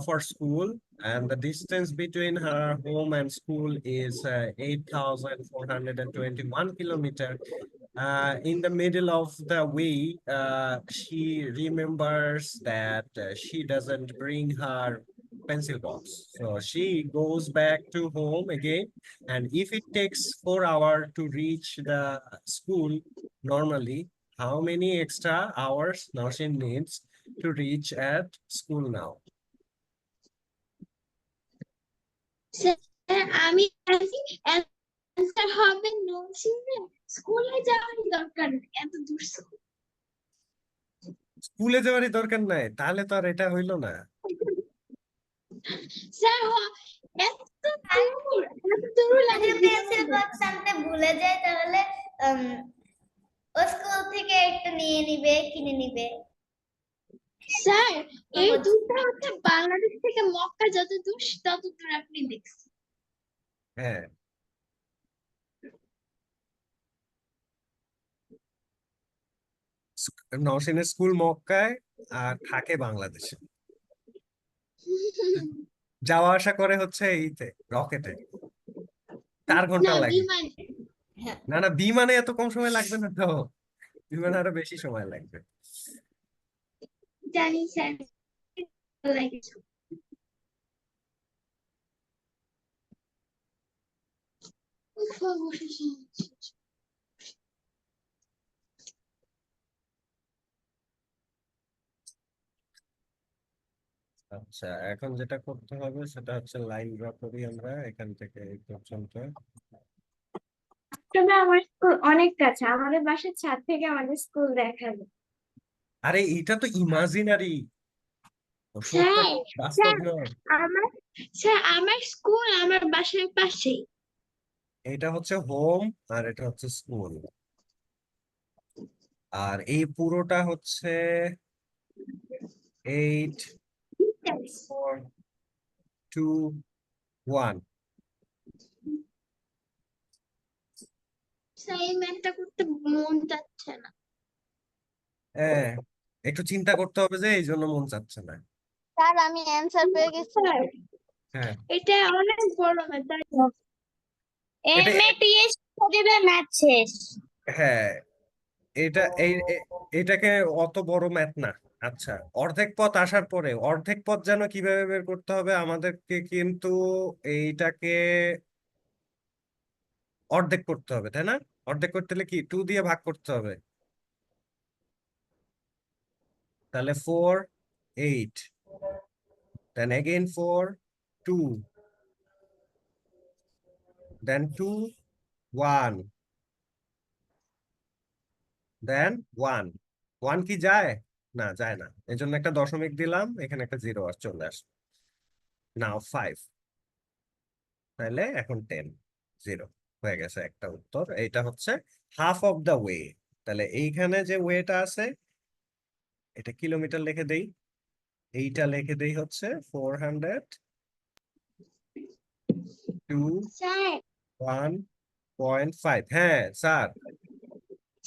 for school, and the distance between her home and school is 8,421 kilometer. In the middle of the way, she remembers that she doesn't bring her pencil box. So she goes back to home again. And if it takes 4 hours to reach the school normally, how many extra hours now she needs to reach at school now? Sir আমি answer হবে নরসিংদী স্কুলে যাওয়ার দরকার নেই এত দূর স্কুলে যাওয়ারই দরকার নাই, তাহলে তো আর এটা হইলো না। স্যার এত দূর লাগে যদি পেন্সিল বক্স আনতে ভুলে যায় তাহলে ও স্কুল থেকে একটু নিয়ে নিবে, কিনে নিবে। স্যার এই দূরটা হচ্ছে বাংলাদেশ থেকে মক্কা যত দূর তত দূর আপনি দেখছেন হ্যাঁ, নওশিনের স্কুল মক্কায় আর থাকে বাংলাদেশে। যাওয়া আসা করে হচ্ছে এইতে রকেটে, 4 ঘন্টা না লাগে। বিমান না না, বিমানে এত কম সময় লাগবে না তো, বিমানে আরো বেশি সময় লাগবে। জানি স্যার লাগে উফ, অবশেষে। আচ্ছা, এখন যেটা করতে হবে সেটা হচ্ছে লাইন ড্র করি আমরা এখান থেকে এই পর্যন্ত। তবে আমার স্কুল অনেক কাছে, আমাদের বাসার ছাদ থেকে আমাদের স্কুল দেখা যায়। আরে এটা তো ইমাজিনারি, স্যার বাস্তব নয়। আমার স্যার আমার স্কুল আমার বাসার পাশেই এটা হচ্ছে হোম আর এটা হচ্ছে স্কুল, আর এই পুরোটা হচ্ছে 8 4 2 1। স্যার এই ম্যাথটা করতে মন যাচ্ছে না হ্যাঁ, একটু চিন্তা করতে হবে যে এই জন্য মন চাচ্ছে না। স্যার আমি অ্যান্সার পেয়ে গেছি। স্যার হ্যাঁ, এটা অনেক বড় ম্যাথ এটা এমএটিএস দিবে ম্যাথ শেষ। হ্যাঁ, এটা এটাকে অত বড় ম্যাথ না। আচ্ছা, অর্ধেক পথ আসার পরে অর্ধেক পথ যেন কিভাবে বের করতে হবে আমাদেরকে, কিন্তু এইটাকে অর্ধেক করতে হবে, তাই না? অর্ধেক করতে হলে কি 2 দিয়ে ভাগ করতে হবে, তাহলে 4 8, then again 4 2, then 2 1, then 1 1 কি যায় না, যায় না, এই জন্য একটা দশমিক দিলাম, এখানে একটা 0 চলে আসবে। নাও 5, তাহলে এখন 10 0 হয়ে গেছে একটা উত্তর। এইটা হচ্ছে হাফ অফ দ্য ওয়ে। তাহলে এইখানে যে ওয়েটা আছে এটা কিলোমিটার লিখে দেই, এইটা লিখে দেই হচ্ছে 402.1.5। স্যার হ্যাঁ স্যার,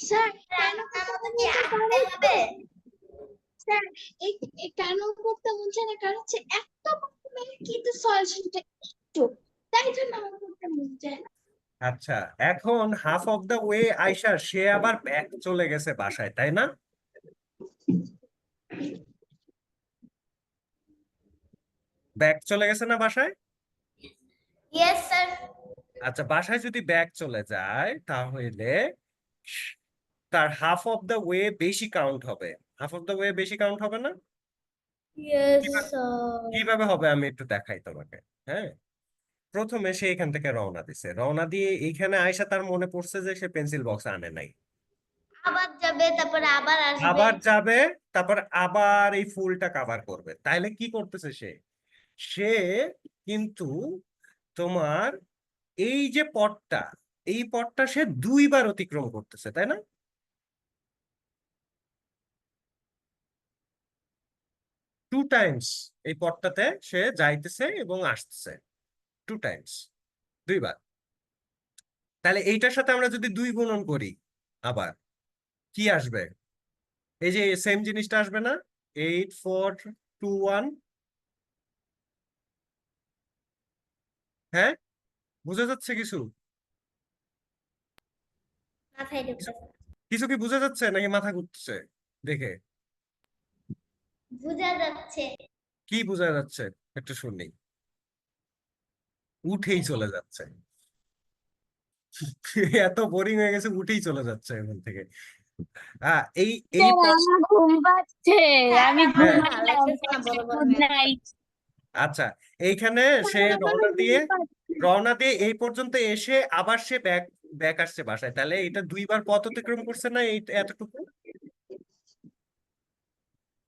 স্যার কেন আমাকে কি আঁকতে হবে? স্যার কেন করতে মন চায় না কারণ হচ্ছে এত কিন্তু সলিউশনটা একটু তাই জন্য আমার করতে মন চায় না আচ্ছা, এখন হাফ অফ দ্য ওয়ে আইসা সে আবার ব্যাক চলে গেছে বাসায়, তাই না? ব্যাক চলে গেছে না বাসায়? Yes sir. আচ্ছা, বাসায় যদি ব্যাক চলে যায় তাহলে তার হাফ অফ দ্য ওয়ে বেশি কাউন্ট হবে। হাফ অফ দ্য ওয়ে বেশি কাউন্ট হবে না? ইয়েস কিভাবে স্যার। কিভাবে হবে আমি একটু দেখাই তোমাকে। হ্যাঁ, প্রথমে সে এখান থেকে রওনা দিছে, রওনা দিয়ে এইখানে আয়সা তার মনে পড়ছে যে সে পেন্সিল বক্স আনে নাই। আবার যাবে, তারপরে আবার আসবে। আবার যাবে, তারপর আবার এই ফুলটা কভার করবে। তাইলে কি করতেছে সে? সে কিন্তু তোমার এই যে পথটা, এই পথটা সে 2বার অতিক্রম করতেছে, তাই না? টু টাইমস এই পথটাতে সে যাইতেছে এবং আসতেছে, 2 টাইমস, 2বার। তাহলে এইটার সাথে আমরা যদি 2 গুণন করি আবার কি আসবে? এই যে সেম জিনিসটা আসবে না, 8 4 2 1। হ্যাঁ, বুঝা যাচ্ছে কিছু? মাথায় ঢুকতেছে। কিছু কি বোঝা যাচ্ছে নাকি মাথা ঘুরছে দেখে? বোঝা যাচ্ছে। কি বোঝা যাচ্ছে একটু শুনি। উঠেই চলে যাচ্ছে। এত বোরিং হয়ে গেছে, উঠেই চলে যাচ্ছে এখান থেকে। এই এই স্যার, পথ। আমার ঘুম পাচ্ছে, আমি আমার হ্যাঁ, ভালো ঘুমাইলাম। লাগতেছে না বড় বড় গুড ম্যাথ করে। নাইট। আচ্ছা, এইখানে সে স্যার, আমার ঘুম পাচ্ছে। রওনা দিয়ে এই পর্যন্ত এসে আবার সে ব্যাক ব্যাক আসছে বাসায়, তাহলে এটা দুইবার পথ অতিক্রম করছে না এই এতটুকু?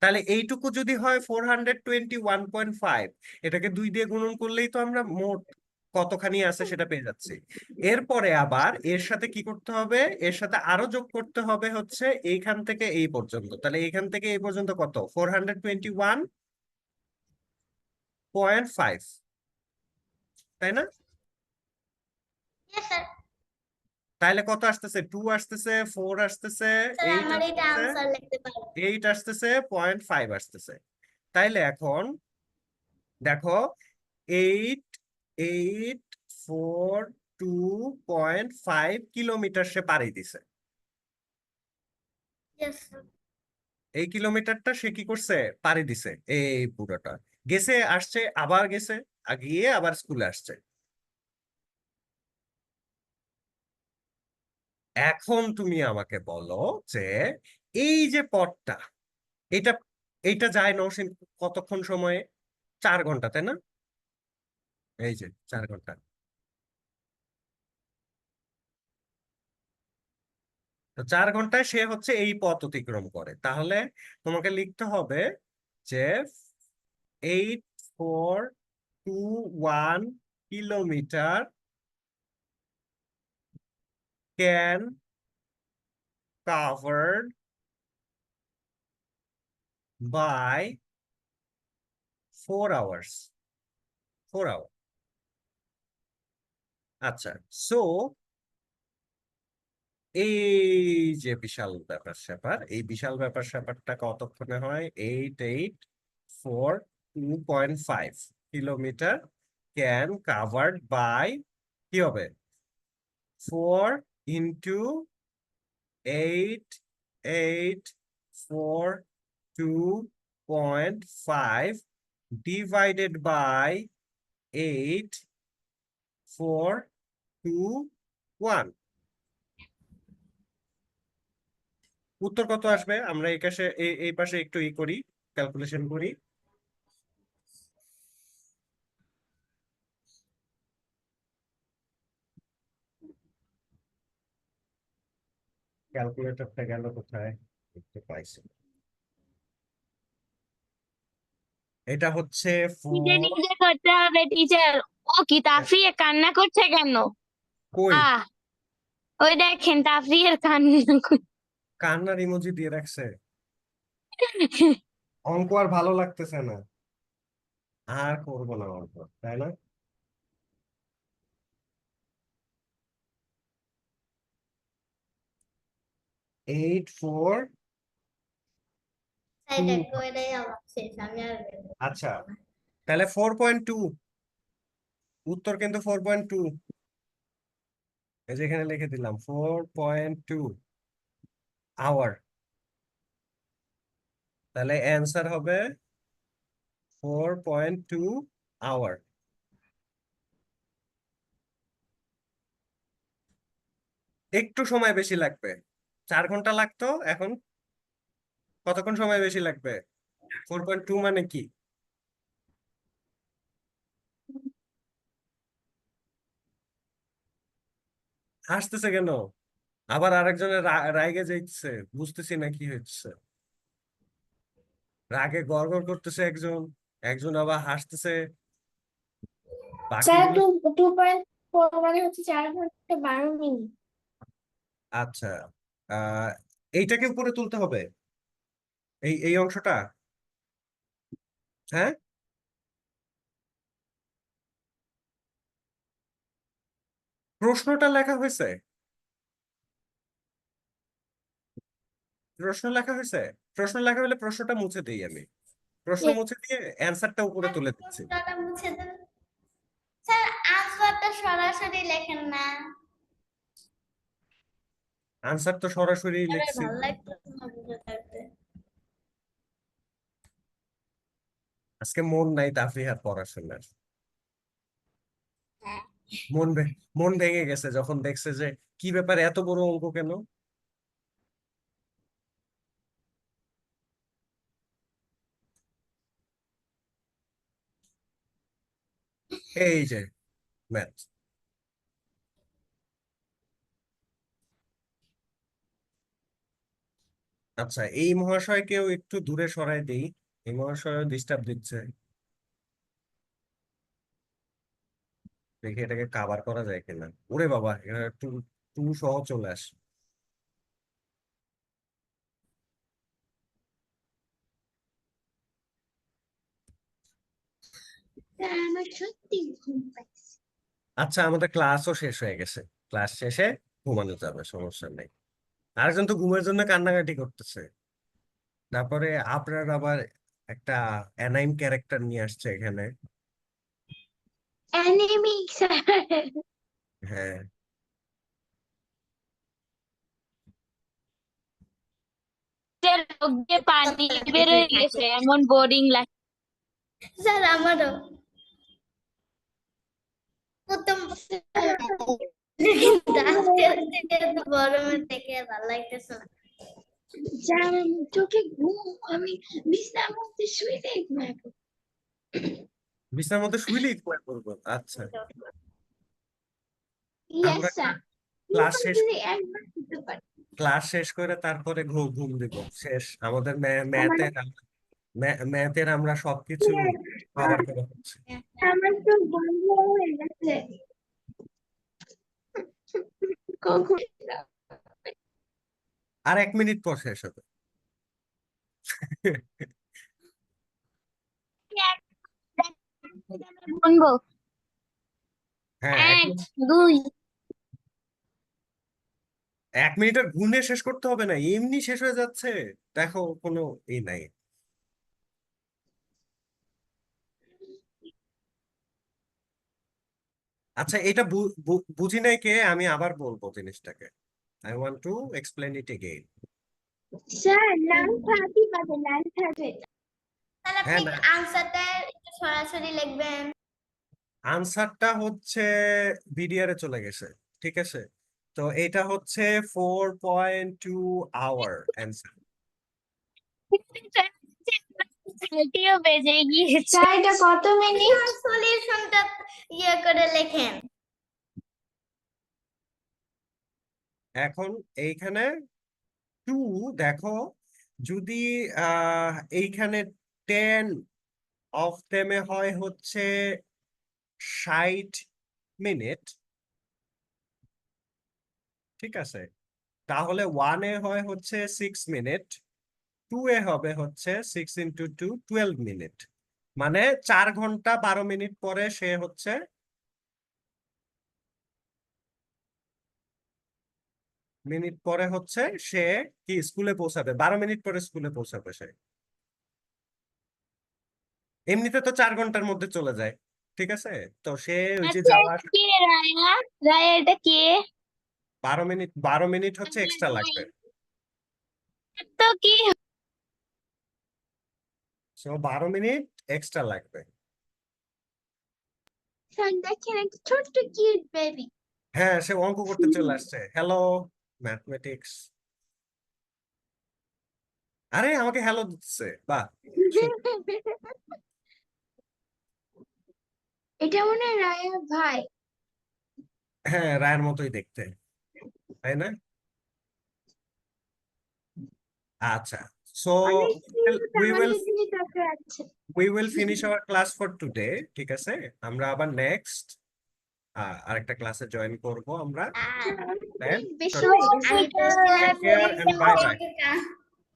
তাহলে এইটুকু যদি হয় 421.5, এটাকে 2 দিয়ে গুণন করলেই তো আমরা মোট কতখানি আছে সেটা পেয়ে যাচ্ছি। এরপরে আবার এর সাথে কি করতে হবে, এর সাথে আরো যোগ করতে হবে হচ্ছে এইখান থেকে এই পর্যন্ত। তাহলে এইখান থেকে এই পর্যন্ত কত? 421.5, তাই না? Yes, sir. তাহলে কত আসতেছে? 2 আসতেছে, 4 আসতেছে, স্যার 8 আমার এটা আসতেছে, আনসার লিখতে পারবো। 8 আসতেছে, 0.5 আসতেছে। তাইলে এখন দেখো, 8842.5 কিলোমিটার সে পাড়ি দিছে। Yes, sir. এই কিলোমিটারটা সে কি করছে? পাড়ি দিছে এই পুরোটা। গেছে, আসছে, আবার গেছে, গিয়ে আবার স্কুলে আসছে। এখন তুমি আমাকে বলো যে এই যে পথটা, এটা এইটা যায় নৌসিন কতক্ষণ সময়ে? 4 ঘন্টা, তাই না? এই যে 4 ঘন্টা। তো 4 ঘন্টায় সে হচ্ছে এই পথ অতিক্রম করে। তাহলে তোমাকে লিখতে হবে যে 8421 kilometre can covered by 4 hours. 4 hours. আচ্ছা, সো এই যে বিশাল ব্যাপার স্যাপার, এই বিশাল ব্যাপার স্যাপারটা কতক্ষণে হয়? 8842.5 কিলোমিটার ক্যান কাভার্ড বাই, কি হবে? 4 ইন্টু 8842.5 ডিভাইডেড বাই 8421। উত্তর কত আসবে? আমরা এই পাশে এই পাশে একটু করি, ক্যালকুলেশন করি। ক্যালকুলেটরটা গেল কোথায়? দেখতে পাইছি। এটা হচ্ছে নিজে 4। নিজে করতে হবে টিচার। ও কি তাফরিয়ে কান্না করছে কেন? কই? আহ, ওই দেখেন তাফরিয়ের কান্না কান্নার ইমোজি দিয়ে রাখছে। অঙ্ক আর ভালো লাগতেছে না, আর করবো না অঙ্ক, তাই না? এইট ফোর স্যার এটা করে আমার শেষ, আমি আর বের করতে আচ্ছা, পারবো না। তাহলে 4.2। উত্তর কিন্তু 4.2। এই যে এখানে লিখে দিলাম 4.2 আওয়ার। তাহলে অ্যান্সার হবে 4.2 আওয়ার। একটু সময় বেশি লাগবে। 4 ঘন্টা লাগতো, এখন কতক্ষণ সময় বেশি লাগবে? 4.2 মানে কি? হাসতেছে কেন? আবার আরেকজনের রাগে যাইতেছে, বুঝতেছি না কি হচ্ছে। রাগে গড়গড় করতেছে একজন, একজন আবার হাসতেছে। স্যার বাকিগুলো 2.4 মানে হচ্ছে 4 ঘন্টা 12 মিনিট। আচ্ছা, আহ এইটাকে উপরে তুলতে হবে, এই অংশটা। হ্যাঁ, প্রশ্নটা লেখা হয়েছে? প্রশ্ন লেখা হয়েছে? প্রশ্ন লেখা হলে প্রশ্নটা মুছে দিই আমি। প্রশ্ন মুছে দিয়ে অ্যান্সারটা উপরে স্যার তুলে দিচ্ছি। প্রশ্নটা মুছে দেন। স্যার আনসারটা সরাসরি লেখেন না। আনসার তো সরাসরি আরে লিখছি। ভালো লাগতেছে না বুঝে থাকতে। আজকে মন নাই তাফরিহার পড়াশোনার। হ্যাঁ। মন ভেঙে গেছে যখন দেখছে যে কি ব্যাপার এত বড় অঙ্ক কেন। এই যে ম্যাথ। আচ্ছা, এই মহাশয়কেও একটু দূরে সরাই দেই, এই মহাশয় ডিস্টার্ব দিচ্ছে। দেখি এটাকে কাভার করা যায় কিনা। ওরে বাবা, এখানে টু টু সহ চলে আস। স্যার আমার সত্যি ঘুম পাচ্ছে। আচ্ছা, আমাদের ক্লাসও শেষ হয়ে গেছে, ক্লাস শেষে ঘুমানো যাবে, সমস্যা নেই। আরেকজন তো ঘুমের জন্য কান্নাকাটি করতেছে। তারপরে আপনার আবার একটা অ্যানাইম ক্যারেক্টার নিয়ে আসছে এখানে। Anaemic sir. হ্যাঁ, চোখ দিয়ে পানি বেরোয় গেছে, এমন বোরিং লাগে। স্যার আমারও প্রথম কিন্তু আজকে হচ্ছে গরমের থেকে ভালো লাগতেছে না। স্যার আমার চোখে ঘুম, আমি বিছানার মধ্যে শুয়ে ঘুমাবো। বিছানার মধ্যে শুইলেই ঘুমায় পড়বো? আচ্ছা, ইয়েস আমরা স্যার। ক্লাস শেষ যদি একবার দিতে পারি। ক্লাস শেষ করে তারপরে ঘুম দিব, শেষ আমাদের আমার ম্যাথের আমরা সবকিছু কভার করে হচ্ছে। আমার তো বন্ধ হয়ে গেছে। কখন আর 1 মিনিট পর শেষ হবে। গুনবো, হ্যাঁ, 1, 2। 1 মিনিটের গুণে শেষ করতে হবে না, এমনি শেষ হয়ে যাচ্ছে। দেখো, কোনো ই নাই। আচ্ছা, এটা বুঝি নাই কে, আমি আবার বলবো জিনিসটাকে। I want to explain it again. Sir 9:30 বাজে 9:30। তাহলে হ্যাঁ আপনি না, আনসারটা একটু সরাসরি লিখবেন। আনসারটা হচ্ছে বিডিআর এ চলে গেছে, ঠিক আছে। তো এটা হচ্ছে 4.2 আওয়ার অ্যান্সার। ঘাটিও বেজে গিয়েছে। স্যার এটা কত মিনিট? সলিউশনটা ইয়ে করে লেখেন। এখন এইখানে টু, দেখো, যদি এইখানে 10 অফ দেমে হয় হচ্ছে 60 মিনিট, ঠিক আছে, তাহলে 1-এ হয় হচ্ছে 6 মিনিট, 2-এ হবে হচ্ছে 6 × 2 12 মিনিট। মানে 4 ঘন্টা 12 মিনিট পরে সে হচ্ছে মিনিট পরে হচ্ছে সে কি স্কুলে পৌঁছাবে, 12 মিনিট পরে স্কুলে পৌঁছাবে সে। এমনিতে তো 4 ঘন্টার মধ্যে চলে যায়, ঠিক আছে। তো সে ওই যে আচ্ছা, যাওয়া কে রায়া? রায়া এটা কে? 12 মিনিট হচ্ছে এক্সট্রা লাগবে। তো কি? সো 12 মিনিট এক্সট্রা লাগবে। স্যার দেখেন একটা ছোট্ট কিউট বেবি। হ্যাঁ, সে অঙ্ক করতে চলে আসছে। Hello mathematics. আরে আমাকে হ্যালো দিচ্ছে, বাহ। এটা মনে হয় রায়ার ভাই। হ্যাঁ, রায়ের মতোই দেখতে, তাই না? আচ্ছা, সো অনেক কিউট, উই উইল আমাদের দিকে তাকিয়ে আছে। We will finish our class for today, ঠিক আছে। আমরা আবার নেক্সট আরেকটা ক্লাসে জয়েন করব আমরা। আর দেন বেশি হয়ে গেছে। আমি তো care and bye bye.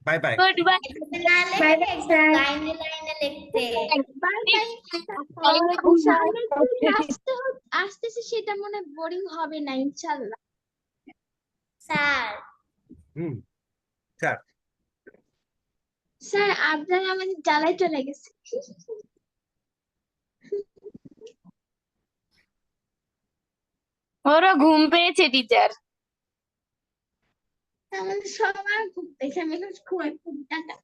Bye bye. Goodbye. না বাই লিখে বাই স্যার। লাইনে লাইনে লিখতে। Bye bye. ওয়ালাইকুম সামনের দিকে আসসালাম। আসতেছে সেটা মনে বোরিং হবে না ইনশাল্লাহ। স্যার হুম, স্যার। স্যার আপনার আমাদের জ্বালায় চলে গেছে। ওরও ঘুম পেয়েছে টিচার। আমাদের সবার ঘুরতেছে, আমি এখন ঘুমাই, টাটা।